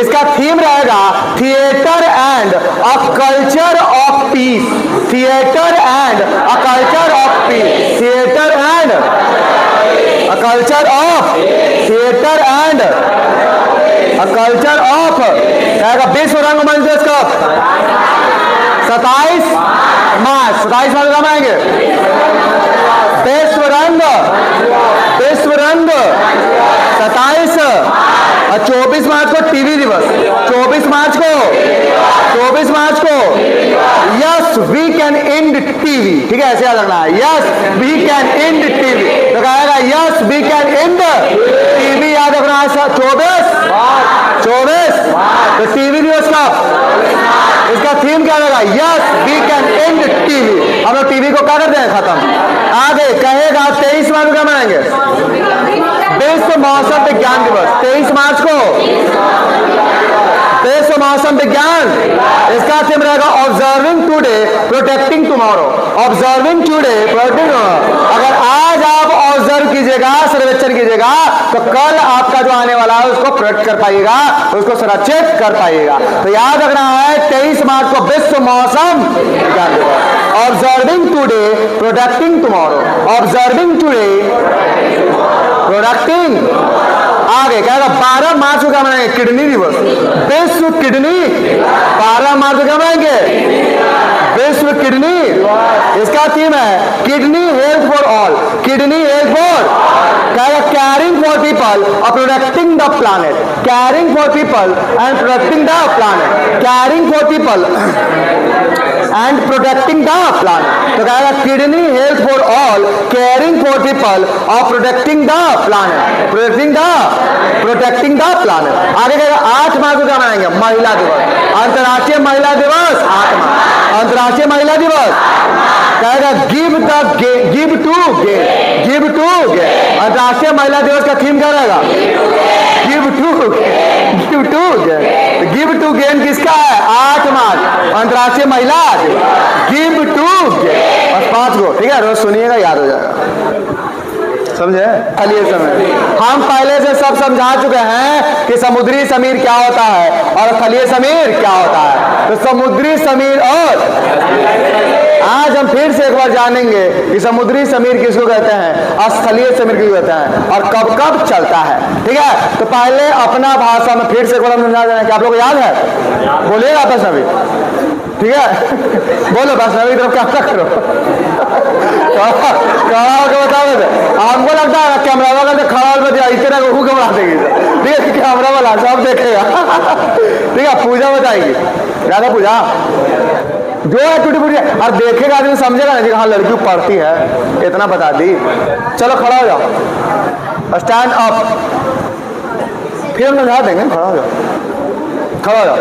इसका थीम रहेगा theatre and a culture of peace. Theatre and a culture of peace. Theatre and a culture of, theatre and a culture of. कहेगा विश्व रंग मंच दिवस कब? 27 मार्च। 27 मार्च कब आएंगे? विश्व रंग, विश्व रंग 27 और 24 मार्च को टीवी दिवस। 24 मार्च को yes we can end TB. ठीक है, ऐसे याद रखना है, yes we can end TB. तो कहेगा yes we can end TB, याद रखना है। 24 तो टीवी दिवस कब? इसका थीम क्या रहेगा? Yes we can end TB. हम लोग टीवी को क्या करते हैं? खत्म। आगे कहेगा 23 मार्च को क्या मनाएंगे? विश्व मौसम विज्ञान दिवस। 23 मार्च को विश्व मौसम विज्ञान। इसका थीम रहेगा observing today protecting tomorrow. Observing today protecting tomorrow. अगर आज आप ऑब्जर्व कीजिएगा, सर्वेक्षण कीजिएगा, तो कल आपका जो आने वाला है उसको प्रोटेक्ट कर पाइएगा, उसको सुरक्षित कर पाइएगा। तो याद रखना है 23 मार्च को विश्व मौसम विज्ञान दिवस। Observing today protecting tomorrow. Observing today प्रोडक्टिंग। आगे कहेगा 12 मार्च को क्या मनाएंगे? किडनी दिवस। विश्व किडनी। 12 मार्च को क्या मनाएंगे? विश्व किडनी। इसका थीम है kidney health for all. Kidney health for, कहेगा कैरिंग फॉर पीपल और protecting the planet. Caring for people and protecting the planet. Caring for people and protecting the planet. तो कहेगा kidney health for all, caring for people और protecting the planet. Protecting the planet. आगे कहेगा 8 मार्च को क्या मनाएंगे? महिला दिवस। अंतर्राष्ट्रीय महिला दिवस 8 मार्च। अंतर्राष्ट्रीय महिला दिवस कहेगा give to gain. Give to gain. अंतर्राष्ट्रीय महिला दिवस का थीम क्या रहेगा? Give to gain. Give to gain किसका है? 8 मार्च अंतर्राष्ट्रीय महिला गिव टू गेन। बस 5 गो। ठीक है, रोज सुनिएगा, याद हो जाएगा। समझे? चलिए समय हम पहले से सब समझा चुके हैं कि समुद्री समीर क्या होता है और स्थलीय समीर क्या होता है। तो समुद्री समीर, और आज हम फिर से एक बार जानेंगे कि समुद्री समीर किसको कहते हैं और स्थलीय समीर किसको कहते हैं और कब कब चलता है। ठीक है, तो पहले अपना भाषा में फिर से एक बार समझा देना कि आप लोग याद है, बोलिएगा आपस में भी। ठीक है, बोलो बस नवी तरफ क्या करो। खड़ा होकर बता देते, हमको लगता है कैमरा वाला तो खड़ा होकर इस तरह को घबरा देगी। ठीक है, कैमरा वाला सब देखेगा। ठीक है, पूजा बताएगी, ज्यादा पूजा जो है टूटी फूटी, और देखेगा आदमी समझेगा ना कि हाँ लड़की पढ़ती है, इतना बता दी। चलो खड़ा हो जाओ, स्टैंड अप, फिर हम समझा देंगे। खड़ा हो जाओ, खड़ा हो जाओ।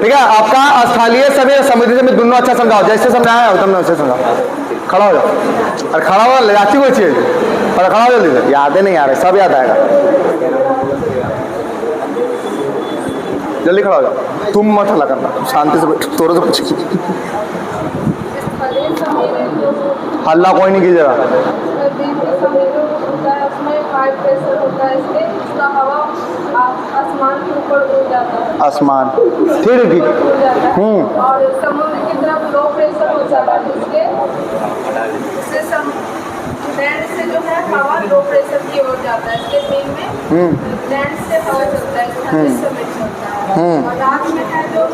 ठीक है, आपका स्थलीय समीर समुद्री समीर दोनों अच्छा समझाओ, जैसे समझाया हो तुमने वैसे समझाओ। खड़ा हो जाओ, और खड़ा हो लाची कोई चीज, और खड़ा हो जल्दी से, याद नहीं आ रहे, सब याद आएगा। जल्दी खड़ा हो जाओ, तुम मत हल्ला करना, शांति से बैठो, थोड़ा सा पीछे। हल्ला कोई नहीं कीजिएगा। आसमान ठीक है, ठीक। और समुद्र की तरफ लो प्रेशर हो जाता है, इसके लैंड से जो है हवा लो प्रेशर की ओर जाता है, इसके दिन में लैंड से हवा चलता है, 36 समय चलता है। और रात में है जो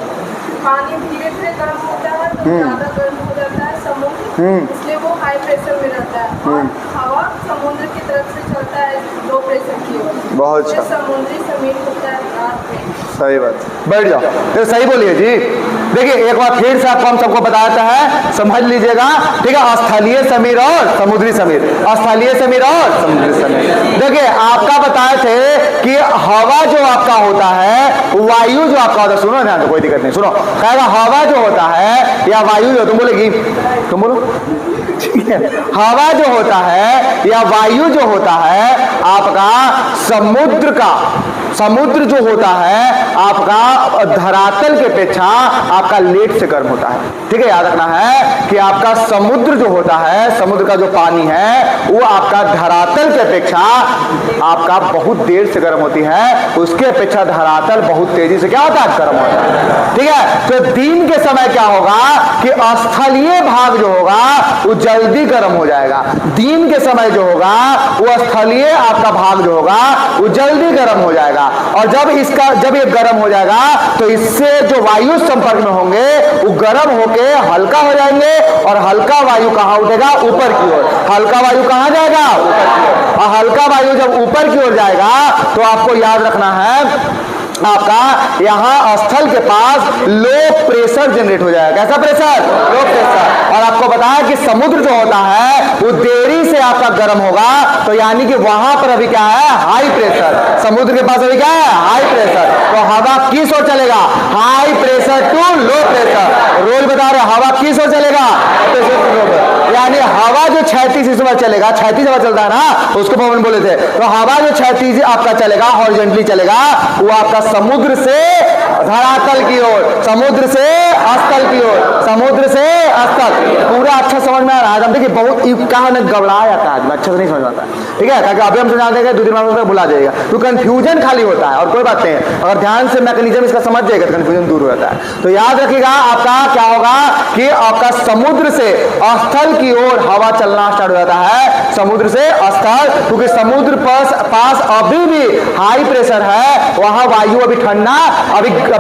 पानी धीरे धीरे गर्म होता है, तो ज़्यादा गर्म हो जाता है समुद्र, इसलिए वो हाई प्रेशर में रहता है। और हवा समुद्र की तरफ से चलता है लो प्रेशर की ओर। बहुत अच्छा, समुद्री जमीन होता है रात में। सही बात, बैठ जाओ, ये सही बोलिए जी। देखिए एक बार फिर से आपको हम सबको बताता है, समझ लीजिएगा, ठीक है। स्थलीय समीर और समुद्री समीर, स्थलीय समीर और समुद्री समीर। देखिए आपका बताए थे कि हवा जो आपका होता है, वायु जो आपका होता है, सुनो ध्यान, तो कोई दिक्कत नहीं, सुनो, कहेगा हवा जो होता है या वायु जो, तुम बोलेगी, तुम बोलो, ठीक है। हवा जो होता है या वायु जो होता है आपका समुद्र जो होता है आपका धरातल के अपेक्षा आपका लेट से गर्म होता है, ठीक है। याद रखना है कि आपका समुद्र जो होता है, समुद्र का जो पानी है वो आपका धरातल के अपेक्षा आपका बहुत देर से गर्म होती है, उसके अपेक्षा धरातल बहुत तेजी से क्या होता है, गर्म होता है, ठीक है। तो दिन के समय क्या होगा कि स्थलीय भाग जो होगा वो जल्दी गर्म हो जाएगा, दिन के समय जो होगा वो स्थलीय आपका भाग जो होगा वो जल्दी गर्म हो जाएगा। और जब ये गर्म हो जाएगा तो इससे जो वायु संपर्क में होंगे वो गर्म होके हल्का हो जाएंगे, और हल्का वायु कहां उठेगा, ऊपर की ओर। हल्का वायु कहां जाएगा, ऊपर की ओर। और हल्का वायु जब ऊपर की ओर जाएगा तो आपको याद रखना है आपका यहाँ स्थल के पास लो प्रेशर जनरेट हो जाएगा। कैसा प्रेशर, लो प्रेशर। और आपको बताया कि समुद्र जो होता है वो देरी से आपका गर्म होगा, तो यानी कि वहां पर अभी क्या है, हाई प्रेशर। समुद्र के पास अभी क्या है, हाई प्रेशर। तो हवा किस ओर चलेगा, high pressure to low pressure. रोज बता रहे हवा किस ओर चलेगा, यानी हवा जो क्षैतिज इस बार चलेगा, क्षैतिज हवा चलता है ना, उसको पवन बोले थे। तो हवा जो क्षैतिज आपका चलेगा, हॉरिजॉन्टली चलेगा, वो आपका समुद्र से धरातल की ओर, समुद्र से स्थल की ओर, समुद्र से स्थल। पूरा अच्छा समझ में आ रहा है। देखिए बहुत कहा न घबरा जाता है, अच्छा से नहीं समझ आता, ठीक है। ताकि अभी हम समझा देंगे, 2 दिन बाद भुला जाएगा, तो कंफ्यूजन खाली होता है और कोई बात नहीं है। अगर ध्यान से मैकेनिज्म इसका समझ जाएगा तो कंफ्यूजन दूर हो जाता है। तो याद रखिएगा आपका क्या होगा कि आपका समुद्र से स्थल की ओर हवा चलना स्टार्ट हो जाता है, समुद्र से स्थल, क्योंकि समुद्र पास अभी भी हाई प्रेशर है, वहां वायु अभी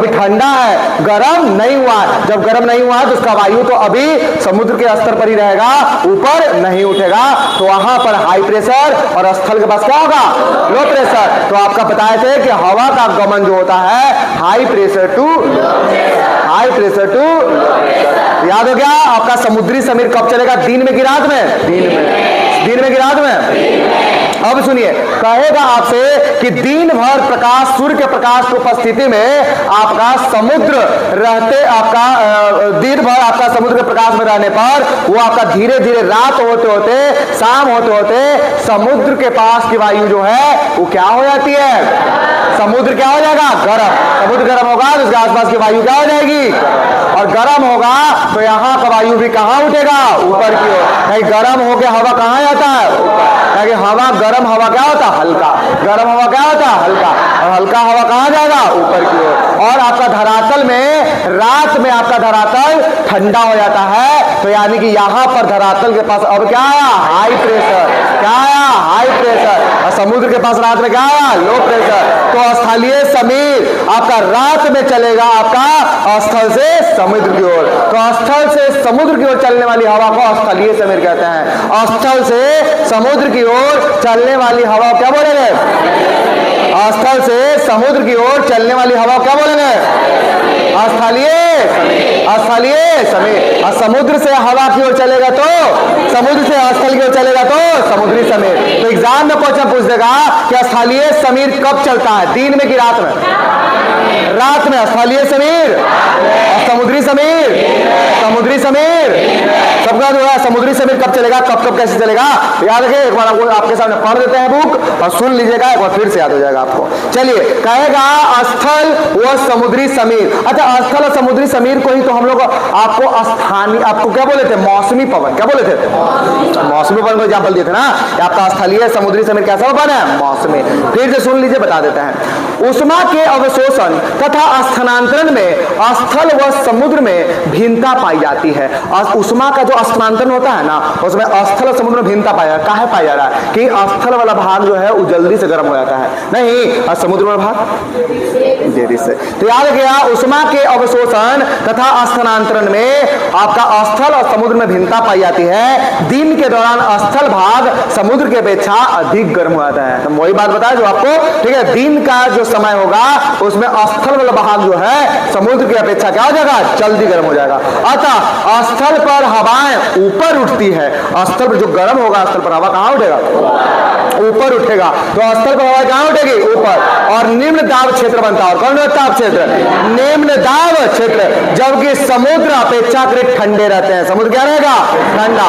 ठंडा है, गर्म नहीं हुआ। जब गर्म नहीं हुआ तो उसका वायु तो अभी समुद्र के स्तर पर ही रहेगा, ऊपर नहीं उठेगा, तो वहां पर हाई प्रेशर और स्थल के पास क्या होगा, लो प्रेशर। तो आपका बताए थे कि हवा का गमन जो होता है हाई प्रेशर टू याद हो गया। आपका समुद्री समीर कब चलेगा, दिन में कि रात में, दिन में कि रात में। अब सुनिए, कहेगा आपसे कि दिन भर प्रकाश, सूर्य के प्रकाश की उपस्थिति में आपका समुद्र रहते, आपका दिन भर आपका समुद्र के प्रकाश में रहने पर वो आपका धीरे धीरे रात होते होते, शाम होते होते समुद्र के पास की वायु जो है वो क्या हो जाती है, समुद्र क्या हो जाएगा, गर्म। समुद्र गर्म होगा तो उसके आसपास की वायु क्या हो जाएगी, और गर्म होगा तो यहाँ का वायु भी कहाँ उठेगा, ऊपर की ओर। नहीं, गर्म होके हवा कहाँ जाता है, क्योंकि हवा, गर्म हवा क्या होता है, हल्का। गर्म हवा क्या होता है, हल्का। और हल्का हवा कहाँ जाएगा, ऊपर की ओर। और आपका धरातल में, रात में आपका धरातल ठंडा हो जाता है, तो यानी कि यहाँ पर धरातल के पास अब क्या आया, हाई प्रेशर। क्या आया, हाई प्रेशर। और समुद्र के पास रात में क्या आया, लो प्रेशर। तो स्थलीय समीर आपका रात में चलेगा, आपका स्थल से समुद्र की ओर। तो स्थल से समुद्र की ओर चलने वाली हवा को स्थलीय समीर कहते हैं। स्थल से समुद्र की ओर चलने वाली हवा क्या बोलेंगे, स्थल से समुद्र की ओर चलने वाली हवा क्या बोलेंगे, स्थलीय समीर। और समुद्र से हवा की ओर चलेगा तो, समुद्र से स्थल की ओर चलेगा तो समुद्री समीर। तो एग्जाम में क्वेश्चन पूछ देगा कि स्थलीय समीर कब चलता है, दिन में कि रात में, रात में। स्थलीय समीर और समुद्री समीर, समुद्री समीर सबका जो है, समुद्री समीर कब चलेगा, कब कब कैसे चलेगा, याद रखिए। एक बार आपको आपके सामने पढ़ देते हैं बुक और सुन लीजिएगा, एक बार फिर से याद हो जाएगा आपको। चलिए, कहेगा स्थल व समुद्री समीर। अच्छा, स्थल और समुद्री समीर को ही तो हम लोग आपको स्थानीय, आपको क्या बोले थे, मौसमी पवन, क्या बोले थे, मौसमी पवन को एग्जाम्पल दिए थे ना। आपका स्थलीय समुद्री समीर कैसा पवन है, मौसमी। फिर से सुन लीजिए, बता देते हैं। उष्मा के अवशोषण तथा स्थानांतरण में स्थल व समुद्र में भिन्नता पाई जाती है। उष्मा का जो स्थानांतरण होता है ना, उसमें स्थल और समुद्र में भिन्नता पाया, काहे पाया जा रहा है कि स्थल वाला भाग जो है वो जल्दी से गर्म हो जाता है, नहीं, और समुद्र वाला भाग देरी से। तो याद गया, उष्मा के अवशोषण तथा स्थानांतरण में आपका स्थल और समुद्र में भिन्नता पाई जाती है। दिन के दौरान स्थल भाग समुद्र की अपेक्षा अधिक गर्म हो जाता है। तो वही बात बताया जो आपको, ठीक है, दिन का जो समय होगा उसमें स्थल वाला भाग जो है समुद्र की अपेक्षा क्या हो जाएगा, जल्दी गर्म हो जाएगा। अतः स्थल पर हवाएं ऊपर उठती है, स्थल पर जो गर्म होगा स्थल पर हवा कहां उठेगा, ऊपर उठेगा। तो स्थल पर हवा कहां उठेगी, ऊपर, और निम्न दाब क्षेत्र बनता है। और कौन दाब क्षेत्र, निम्न दाब क्षेत्र। जबकि समुद्र अपेक्षाकृत ठंडे रहते हैं। समुद्र क्या रहेगा, ठंडा,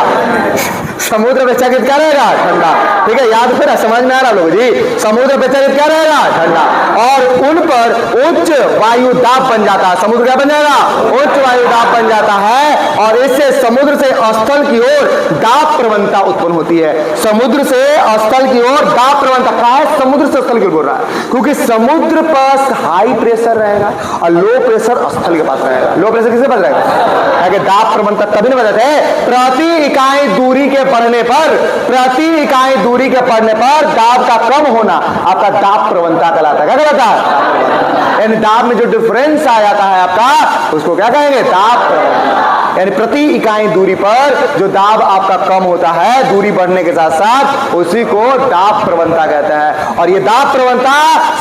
समुद्र अपेक्षाकृत क्या रहेगा, ठंडा। ठीक है, याद फिर समझ में आ रहा लोग जी, समुद्र अपेक्षाकृत क्या रहेगा, ठंडा, और उन पर उच्च वायु दाब बन जाता है। समुद्र क्या बन जाएगा, उच्च वायु दाब बन जाता है, और इससे समुद्र से स्थल की ओर दाब प्रवणता उत्पन्न होती है। समुद्र से स्थल की ओर दाब प्रवणता क्या है, समुद्र से स्थल की ओर बोल रहा है, क्योंकि समुद्र पर हाई प्रेशर रहेगा और लो प्रेशर स्थल के पास रहेगा। लो प्रेशर किसके पास रहेगा, दाब प्रवणता तभी नहीं बताते हैं। प्रति इकाई दूरी के बढ़ने पर, प्रति इकाई दूरी के बढ़ने पर दाब का कम होना आपका दाब प्रवणता कहलाता है। क्या कहलाता है, यानी दाब में जो डिफरेंस आ जाता है आपका, उसको क्या कहेंगे, दाब प्रवणता। यानी प्रति इकाई दूरी पर जो दाब आपका कम होता है दूरी बढ़ने के साथ साथ, उसी को दाब प्रवणता कहते हैं। और ये दाब प्रवणता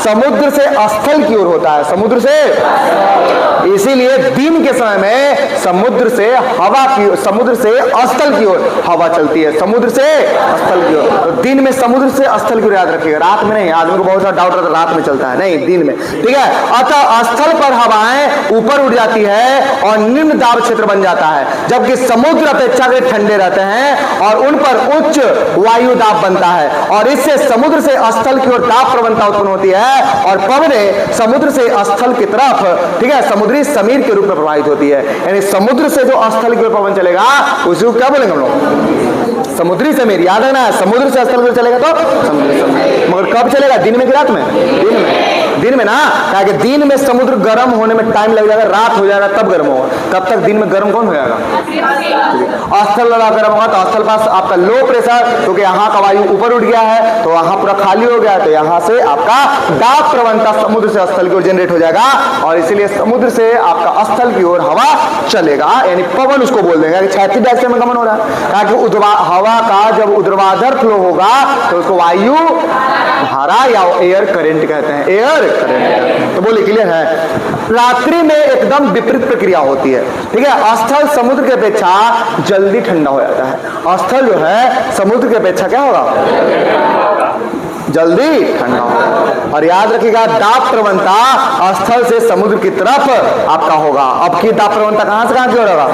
समुद्र से स्थल की ओर होता है, समुद्र से। इसीलिए दिन के समय में समुद्र से हवा की, समुद्र से स्थल की ओर हवा चलती है, समुद्र से स्थल की ओर। तो दिन में समुद्र से स्थल की ओर याद रखिएगा, रात में नहीं। आदमी को बहुत सारा डाउट रहता है रात में चलता है, नहीं, दिन में। ठीक है, अतः स्थल पर हवाएं ऊपर उठ जाती है और निम्न दाब क्षेत्र बन जाता है, जबकि समुद्र अपेक्षाकृत ठंडे रहते हैं और उन पर उच्च वायु दाब बनता है, और इससे समुद्र से स्थल की ओर दाब प्रवणता उत्पन्न होती है, और पवनें समुद्र से स्थल की तरफ, ठीक है, समुद्री समीर के रूप में प्रवाहित होती है। यानी समुद्र से जो स्थल की ओर पवन चलेगा उसी को क्या बोलेंगे हम लोग, समुद्री समीर। याद रखना है, समुद्र से स्थल की ओर चलेगा तो समुद्री समीर। मगर कब चलेगा, दिन में कि रात में, दिन में, दिन में ना, क्या कि दिन में समुद्र गर्म होने में टाइम लग जाएगा, रात हो जाएगा तब गर्म होगा। कब तक दिन में गर्म कौन हो जाएगा, स्थल वाला गर्म होगा। तो स्थल पास आपका लो प्रेशर, क्योंकि यहाँ का वायु ऊपर उठ गया है तो वहां पूरा खाली हो गया, तो यहाँ से आपका दाब प्रवणता समुद्र से स्थल की ओर जनरेट हो जाएगा, और इसीलिए समुद्र से आपका स्थल की ओर हवा चलेगा, यानी पवन उसको बोल देंगे। क्षैतिज डायरेक्शन में गमन हो रहा है, ताकि हवा का जब ऊर्ध्वाधर फ्लो होगा तो उसको वायु धारा या एयर करंट कहते हैं, एयर करंट। तो बोलिए, क्लियर है। रात्रि में एकदम विपरीत प्रक्रिया होती है। ठीक है, स्थल समुद्र की अपेक्षा जल्दी ठंडा हो जाता है। स्थल जो है समुद्र की अपेक्षा क्या होगा, जल्दी ठंडा होगा। और याद रखिएगा, दाब प्रवणता स्थल से समुद्र की तरफ आपका होगा। अब की दाब प्रवणता कहां से कहां की ओर होगा,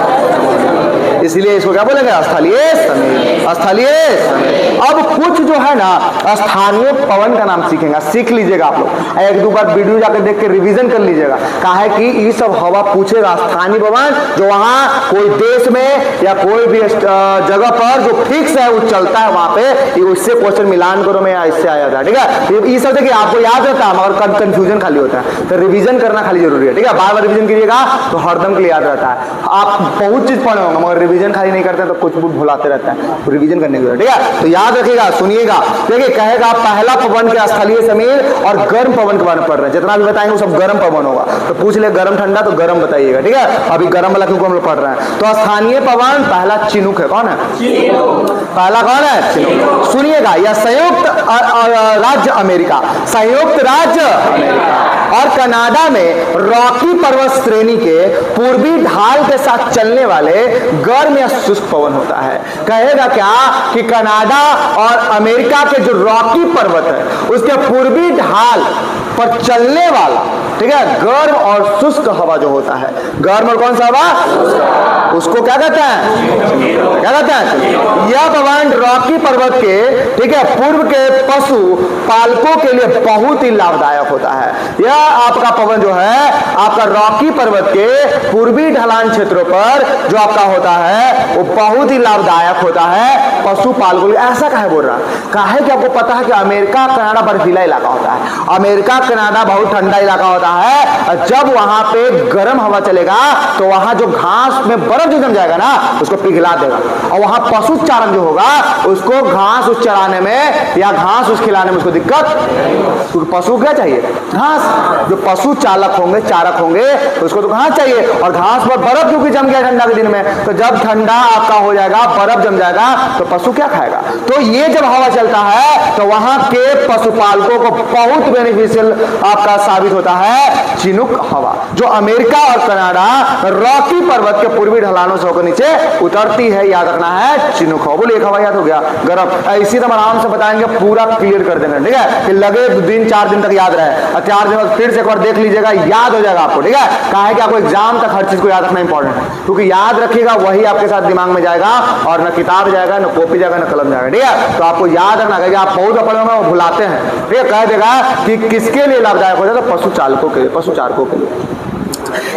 इसलिए इसको क्या बोलेंगे, स्थलीय समीर, स्थलीय समीर। अब कुछ जो है ना स्थानीय पवन का नाम सीखेंगे, सीख लीजिएगा आप लोग, एक दो बार वीडियो जाकर देख के रिवीजन कर लीजिएगा। कहा है कि ये सब हवा पूछेगा, स्थानीय पवन जो वहां कोई देश में या कोई भी जगह पर जो फिक्स है वो चलता है, वहां पे उससे क्वेश्चन मिलान करो में इससे आया था। ठीक है, ये सब देखिए आपको याद रहता है मगर कंफ्यूजन खाली होता है, तो रिवीजन करना खाली जरूरी है। ठीक है, बार बार रिवीजन कीजिएगा तो हरदम के लिए याद रहता है। आप बहुत चीज पढ़े होंगे मगर रिवीजन खाली नहीं करते हैं तो कुछ भुलाते रहता है, तो रिवीजन करने की जरूरत है। ठीक है, तो याद रखिएगा, सुनिएगा। देखिए, कहेगा पहला पवन के स्थलीय समीर और गर्म पवन के बारे में पढ़ रहे हैं, जितना भी बताएंगे वो सब गर्म पवन होगा। तो पूछ ले गर्म ठंडा तो गर्म बताइएगा। ठीक है, अभी गर्म वाला क्योंकि हम लोग पढ़ रहे हैं। तो स्थानीय पवन पहला चिनूक है, कौन है, पहला कौन है, चिनूक। सुनिएगा, यह संयुक्त राज्य अमेरिका, संयुक्त राज्य अमेरिका और कनाडा में रॉकी पर्वत श्रेणी के पूर्वी ढाल के साथ चलने वाले गर्म या शुष्क पवन होता है। कहेगा क्या कि कनाडा और अमेरिका के जो रॉकी पर्वत है उसके पूर्वी ढाल पर चलने वाला ठीक है, गर्म और शुष्क हवा जो होता है, गर्म और कौन सा हवा, उसको क्या कहते हैं, क्या कहते हैं। यह पवन रॉकी पर्वत के, ठीक है, पूर्व के पशु पालकों के लिए बहुत ही लाभदायक होता है। यह आपका पवन जो है आपका रॉकी पर्वत के पूर्वी ढलान क्षेत्रों पर जो आपका होता है वो बहुत ही लाभदायक होता है पशु पालकों। ऐसा काहे बोल रहा काहे कि आपको पता है कि अमेरिका कनाडा बर्फीला इलाका होता है, अमेरिका कनाडा बहुत ठंडा इलाका होता है। जब वहां पे गर्म हवा चलेगा तो वहां जो घास में बर्फ जो जम जाएगा ना उसको पिघला देगा, और वहां पशु चारण जो होगा उसको घास उस चराने में या घास उस खिलाने में उसको दिक्कत, क्योंकि पशु क्या चाहिए, घास। जो पशु चालक होंगे, चारक होंगे, उसको तो घास चाहिए, और घास पर बर्फ क्योंकि जम गया ठंडा के दिन में, तो जब ठंडा आपका हो जाएगा, बर्फ जम जाएगा, तो पशु क्या खाएगा। तो ये जब हवा चलता है तो वहां के पशुपालकों को बहुत बेनिफिशियल आपका साबित होता है चिनुक हवा, जो अमेरिका और कनाडा रॉकी पर्वत के पूर्वी ढलानों से होकर नीचे उतरती है। याद रखना है चिनुक हवा। बोलिए एक हवा याद हो गया, गर्म। इसी तरह आराम से बताएंगे, पूरा क्लियर कर देंगे, ठीक है, कि लगे 2-4 दिन तक याद रहे, और 4 दिन बाद फिर से एक बार देख लीजिएगा, याद हो जाएगा आपको, ठीक है। कहा है कि आपको एग्जाम तक हर चीज को याद रखना इंपॉर्टेंट है, क्योंकि याद रखिएगा वही आपके साथ दिमाग में जाएगा, और न किताब जाएगा, न कॉपी जाएगा, न कलम जाएगा, ठीक है। तो आपको याद रखना है कि आप बहुत पढ़े होंगे वो भुलाते हैं, ठीक है। कह देगा कि किसके लिए लाभदायक हो जाता है, पशु चालकों के लिए, पशु चारकों के लिए,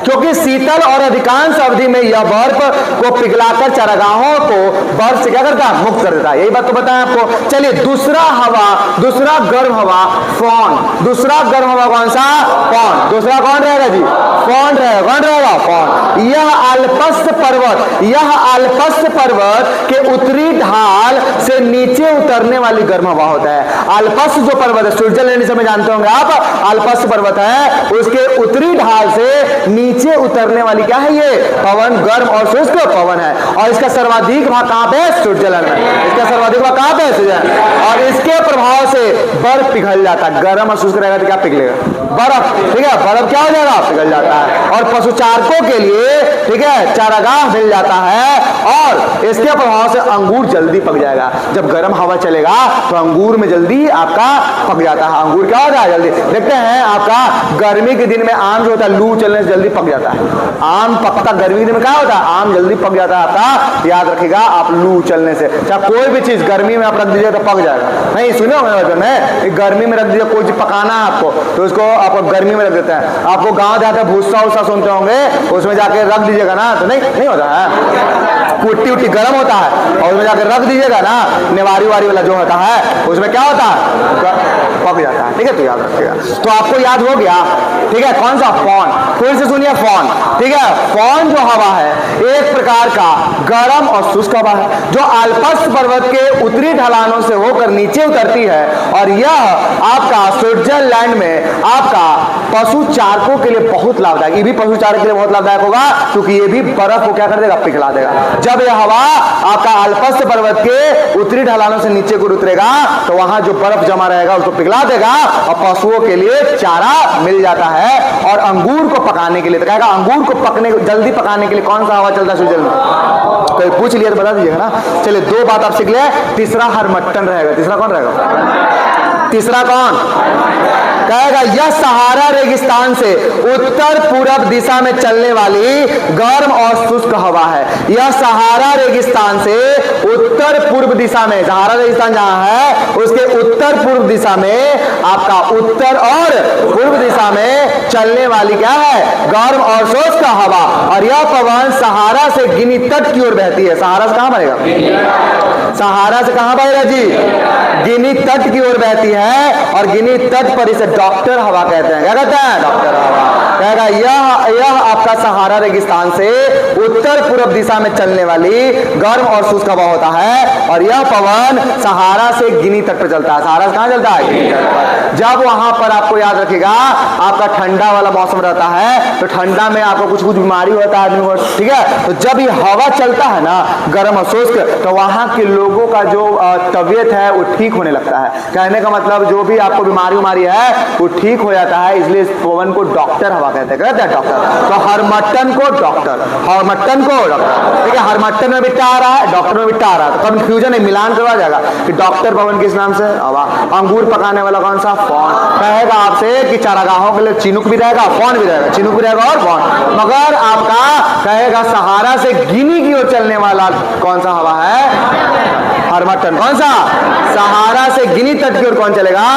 क्योंकि शीतल और अधिकांश अवधि में यह बर्फ को पिघलाकर चारागाहों को बर्फ से क्या करता है, मुक्त कर देता है। यही बात तो बताएं आपको। चलिए दूसरा हवा, दूसरा गर्म हवा फॉन। दूसरा गर्म हवा कौन सा, फॉन। दूसरा कौन रहेगा जी, फॉन रहेगा। कौन रहेगा, फॉन। यह अल्पस पर्वत, यह अल्पस पर्वत के उत्तरी ढाल से नीचे उतरने वाली गर्म हवा होता है। अल्पस जो पर्वत है, स्विट्जरलैंड से में जानते होंगे आप, अल्पस पर्वत है, उसके उत्तरी ढाल से नीचे उतरने वाली क्या है, ये पवन गर्म और शुष्क पवन है। और इसका सर्वाधिक भाग कहां पे है, स्विट्जरलैंड में। इसका सर्वाधिक भाग कहां पे है, स्विट्जरलैंड। और इसके प्रभाव से बर्फ पिघल जाता है। गर्म और शुष्क रहेगा तो क्या पिघलेगा, बर्फ, ठीक है। बर्फ क्या हो जाएगा, पिघल जाता है। और पशुचारकों के लिए, ठीक है, चारागाह मिल जाता है, और इसके प्रभाव से अंगूर जल्दी पक जाएगा। जब गर्म हवा चलेगा तो अंगूर में जल्दी आपका पक जाता है। अंगूर क्या होता है, जल्दी। देखते हैं आपका गर्मी के दिन में आम जो होता है लू चलने से जल्दी पक जाता है। आम पकता गर्मी के दिन में क्या होता है, आम जल्दी पक जाता है आपका। याद रखिएगा आप लू चलने से, चाहे कोई भी चीज गर्मी में आप रख दीजिए तो पक जाएगा। नहीं सुनो मैं, गर्मी में रख दीजिए, कोई चीज पकाना है आपको तो उसको आपको गर्मी में रख देते हैं। आपको गांव जाते भूसा उसा सुनते होंगे, उसमें जाके रख दीजिएगा ना तो नहीं होता है। पुट्टी उट्टी गर्म होता है और उसमें जाके रख दीजिएगा ना, नेवारी वारी वाला जो होता है उसमें क्या होता है, पक जाता है, ठीक है। तो याद रखिएगा। तो आपको याद हो गया, ठीक है, कौन सा, फॉन। फिर से सुनिए फॉन, ठीक है। फॉन जो हवा है एक प्रकार का गर्म और शुष्क हवा है, जो अल्पस पर्वत के उत्तरी ढलानों से होकर नीचे उतरती है, और यह आपका स्विट्जरलैंड में आपका पशु चारकों के लिए बहुत लाभदायक, ये भी पशु चारक के लिए बहुत लाभदायक होगा, क्योंकि ये भी बर्फ को क्या कर देगा, पिघला देगा। जब यह हवा आपका अल्पस पर्वत के उत्तरी ढलानों से नीचे को उतरेगा तो वहां जो बर्फ जमा रहेगा उसको पिघला देगा, और पशुओं के लिए चारा मिल जाता है। और अंगूर को पकाने के लिए तो कहेगा, अंगूर को पकने जल्दी पकाने के लिए कौन सा हवा चलता है स्विट्जरलैंड में, कोई पूछ लिया तो बता दीजिएगा ना। चलिए 2 बात आप सीख ले। तीसरा हरमट्टन रहेगा। तीसरा कौन रहेगा, तीसरा कौन कहेगा, यह सहारा रेगिस्तान से उत्तर पूर्व दिशा में चलने वाली गर्म और शुष्क हवा है। यह सहारा रेगिस्तान से उत्तर पूर्व दिशा में, सहारा रेगिस्तान जहां है उसके उत्तर पूर्व दिशा में आपका उत्तर और पूर्व दिशा में चलने वाली क्या है, गर्म और शुष्क हवा। और यह पवन सहारा से गिनी तट की ओर बहती है। सहारा से कहां बहेगा, सहारा से कहां बहेगा जी, गिनी तट की ओर बहती है। और गिनी तट पर इसे डॉक्टर हवा कहते हैं। क्या कहते हैं, डॉक्टर हवा। कहेगा यह आपका सहारा रेगिस्तान से उत्तर पूर्व दिशा में चलने वाली गर्म और शुष्क हवा होता है। और यह पवन सहारा से गिनी तट पर चलता है। सहारा से कहां चलता है, गिनी तट पर। जब वहां पर आपको याद रखिएगा आपका ठंडा वाला मौसम रहता है तो ठंडा में आपको कुछ बीमारी होता है आदमी को, ठीक है। तो जब ये हवा चलता है ना गर्म और शुष्क, तो वहां के लोगों का जो तबीयत है वो ठीक होने लगता है। कहने का मतलब जो भी आपको बीमारी है वो ठीक हो जाता है। इसलिए इस पवन को डॉक्टर हवा कहते हैं। डॉक्टर, तो हरमट्टन को डॉक्टर, हरमट्टन को डॉक्टर, ठीक है, हरमट्टन में बिट्टा आ रहा है, डॉक्टर में बिट्टा आ रहा है, तो कंफ्यूजन है, मिलान करवा जाएगा कि डॉक्टर भवन किस नाम से, हवा, अंगूर पकाने वाला कौन सा, फौन। कहेगा आपसे कि चारागाहों के लिए चिनुक भी रहेगा, फौन भी रहेगा, चिनुक भी रहेगा और फौन। मगर आपका कहेगा सहारा से गिनी की ओर चलने वाला कौन सा हवा है, हरमट्टन। कौन सा, सहारा से गिनी तट की ओर कौन चलेगा,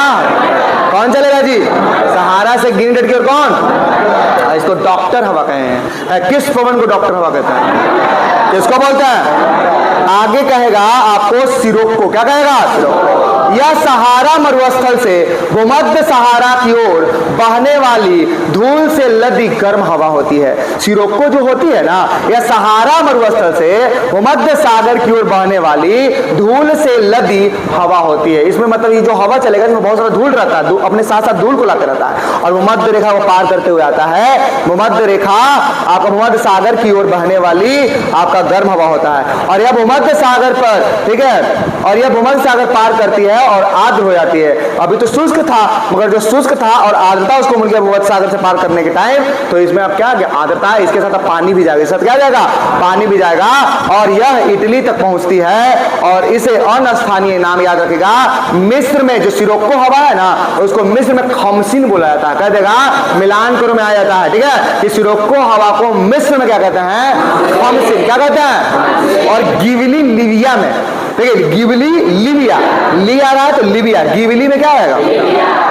कौन चलेगा जी, सहारा से गिनी तट की ओर कौन, इसको डॉक्टर हवा कहे हैं। किस पवन को डॉक्टर हवा कहते हैं, किसको बोलते हैं, आगे कहेगा आपको सिरोक्को, क्या कहेगा, सिरोक्को। यह सहारा मरुस्थल से भूमध्य सहारा की ओर बहने वाली धूल से लदी गर्म हवा होती है। सिरोक्को जो होती है ना, यह सहारा मरुस्थल से भूमध्य सागर की ओर बहने वाली धूल से लदी हवा होती है। इसमें मतलब ये जो हवा चलेगा इसमें बहुत सारा धूल रहता है, अपने साथ साथ धूल को लाते रहता है, और भूमध्य रेखा को पार करते हुए आता है। भूमध्य रेखा आपका भूमध्य सागर की ओर बहने वाली आपका गर्म हवा होता है, और यह भूमध्य सागर पर, ठीक है, और यह भूमध्य सागर पार करती है और आर्द्र हो जाती है। अभी तो शुष्क था, मगर जो शुष्क था और आर्द्रता उसको मिल गया भूमध्य सागर से पार करने के टाइम, तो इसमें अब क्या आर्द्रता है, इसके साथ पानी भी जाएगा, इसके साथ क्या जाएगा, पानी भी जाएगा, और यह इटली तक पहुंचती है। और इसे अनस्थानीय नाम याद रखेगा, मिस्र में जो सिरोक्को हवा है ना, उसको मिस्र में खमसिन बोला जाता है। कह देगा मिलान करो में आ जाता है, ठीक है, कि सिरोक्को हवा को मिस्र में क्या कहते हैं, खमसिन, क्या कहते हैं। और गिबली लीबिया में, ठीक है, गिबली लीबिया, ली आ रहा है तो लीबिया, गिबली में क्या आएगा,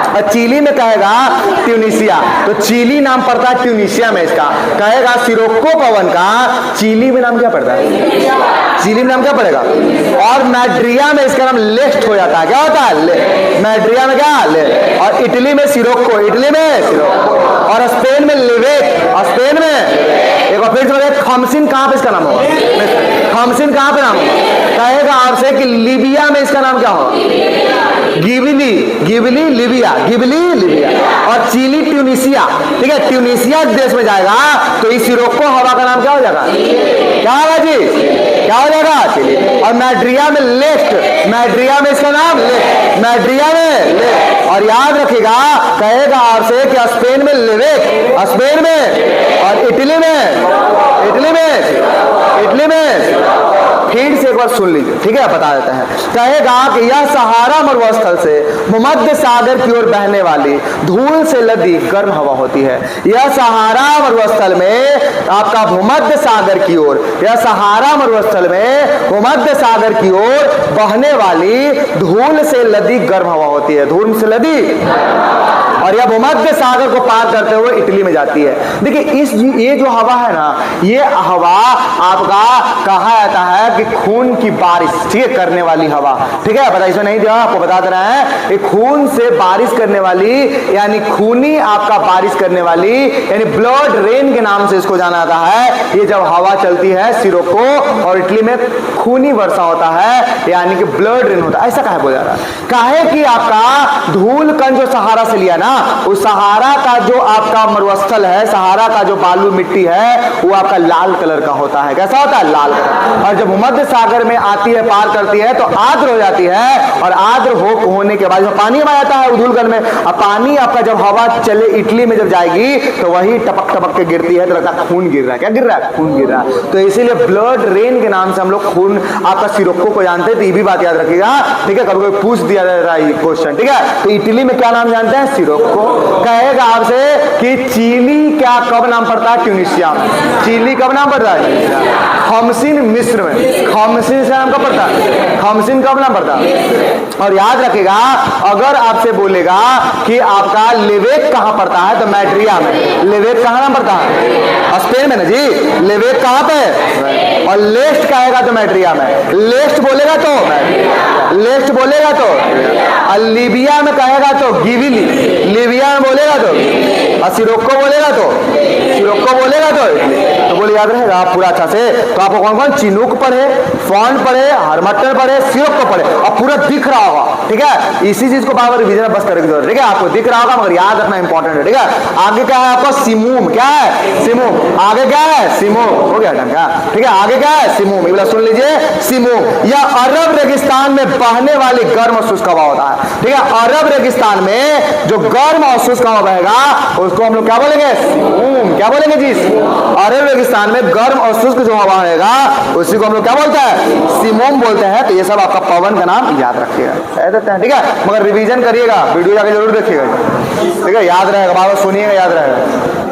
और चिली में कहेगा ट्यूनिसिया, तो चिली नाम पड़ता है ट्यूनिसिया में इसका। कहेगा सिरोक्को पवन का चिली में नाम क्या पड़ता है, चिली में नाम क्या पड़ेगा। और मैड्रिया में इसका नाम लेस्ट हो जाता है, क्या होता है, मैड्रिया में क्या, ले। और इटली में सिरोक्को, इटली में सिरोक्को, और स्पेन में लिवेक, और स्पेन में एक बार फिर से खमसिन, कहां पे इसका नाम होगा, खमसिन कहां पे नाम होगा, कहेगा आपसे कि लीबिया में इसका नाम क्या होगा, Ghibli, Ghibli Libya, Ghibli Libya, और चिली ट्यूनिसिया, ठीक है, ट्यूनिसिया देश में जाएगा, तो इस सिरोक्को हवा का नाम क्या हो जाएगा, क्या होगा जी, क्या हो जाएगा, चिली। और मैड्रिया में लेस्ट, मैड्रिया में इसका नाम लेस्ट, मैड्रिया में लेस्ट। और याद रखिएगा, कहेगा आपसे कि स्पेन में लिवेक, स्पेन में, और इटली में, इटली में, इटली में, फिर से एक बार सुन लीजिए, ठीक है, बता देते हैं। कहेगा कि यह सहारा मरुस्थल से भूमध्य सागर की ओर बहने वाली धूल से लदी गर्म हवा होती है। यह सहारा मरुस्थल में आपका भूमध्य सागर की ओर, यह सहारा मरुस्थल में भूमध्य सागर की ओर बहने वाली धूल से लदी गर्म हवा होती है, धूल से लदी, और यह भूमध्य सागर को पार करते हुए इटली में जाती है। देखिए ये जो हवा है ना, ये हवा आपका कहा जाता है कि खून की बारिश, ठीक है, करने वाली हवा, ठीक है, पता इसमें नहीं दिया, आपको बता दे रहे हैं, ये खून से बारिश करने वाली, यानी खूनी आपका बारिश करने वाली, यानी ब्लड रेन के नाम से इसको जाना जाता है। ये जब हवा चलती है सिरोक्को और इटली में खूनी वर्षा होता है, यानी कि ब्लड रेन होता है। ऐसा काहे बोला जा रहा है, काहे कि आपका धूल कण जो सहारा से लिया ना, उस सहारा का जो आपका मरुस्थल है, सहारा का जो बालू मिट्टी है, वो आपका लाल कलर का होता है। कैसा होता है, लाल कलर। और जब भूमध्य सागर में आती है, पार करती है, तो आर्द्र हो जाती है, और आर्द्र होने के बाद जो पानी में आता है उधूलगढ़ में, अब पानी आपका जब हवा चले इटली में जब जाएगी, तो वही टपक टपक के गिरती है, तो लगता है खून गिर रहा है, क्या गिर रहा है, खून गिर रहा है। तो इसीलिए ब्लड रेन के नाम से हम लोग खून आपका सिरोक्को को जानते हैं। तो ये भी बात याद रखिएगा, ठीक है, कभी कोई पूछ दिया जा रहा है क्वेश्चन, ठीक है। तो इटली में क्या नाम जानते हैं, सिरोक्को। कहेगा आपसे कि चिली क्या कब नाम पड़ता है, ट्यूनिसिया में। चिली कब नाम पड़ता है, खमसिन मिस्र में, खमसिन से नाम कब पड़ता है, खमसिन कब नाम पड़ता है। और याद रखेगा, अगर आपसे बोलेगा कि आपका लिवेक कहां पड़ता है, तो मैड्रिया में। लिवेक कहां नाम पड़ता है, स्पेन में ना जी, लिवेक कहां पे, और लेस्ट कहेगा तो मैड्रिया में, लेस्ट बोलेगा तो, लेस्ट बोलेगा तो, और लीबिया में कहेगा तो गिबली, लीबिया में बोलेगा तो, और सिरोक्को बोलेगा तो, सिरोक्को बोलेगा तो बोले याद रहेगा आप पूरा अच्छा से। तो आपको कौन कौन चिनूक पढ़े, फॉन्ट पढ़े, हरमट्टन पढ़े, सिरोक्को पढ़े, और पूरा दिख रहा होगा, ठीक है। इसी चीज को बार बार रिवीजन बस करने की जरूरत, ठीक है, आपको दिख रहा होगा, मगर याद रखना इंपॉर्टेंट है, ठीक है। आगे क्या है आपको, सिमूम, क्या है, सिमूम, आगे क्या है, सिमूम, हो गया ढंग का, ठीक है, आगे क्या है, सिमूम, ये वाला सुन लीजिए, सिमूम। यह अरब रेगिस्तान में बहने वाली गर्म और शुष्क हवा होता है, ठीक है। अरब रेगिस्तान में जो गर्म और शुष्क हवा बहेगा, उसको हम लोग क्या बोलेंगे, सिमूम, क्या बोलेंगे जी, अरब रेगिस्तान स्थान में गर्म और शुष्क जो हवा रहेगा उसी को हम लोग क्या बोलते हैं, सीमोम बोलते हैं। तो ये सब आपका पवन का नाम याद रखिएगा, कह देते हैं, ठीक है। मगर रिवीजन करिएगा, वीडियो जाके जरूर देखिएगा, ठीक है, याद रहेगा, बार बार सुनिएगा, याद रहेगा।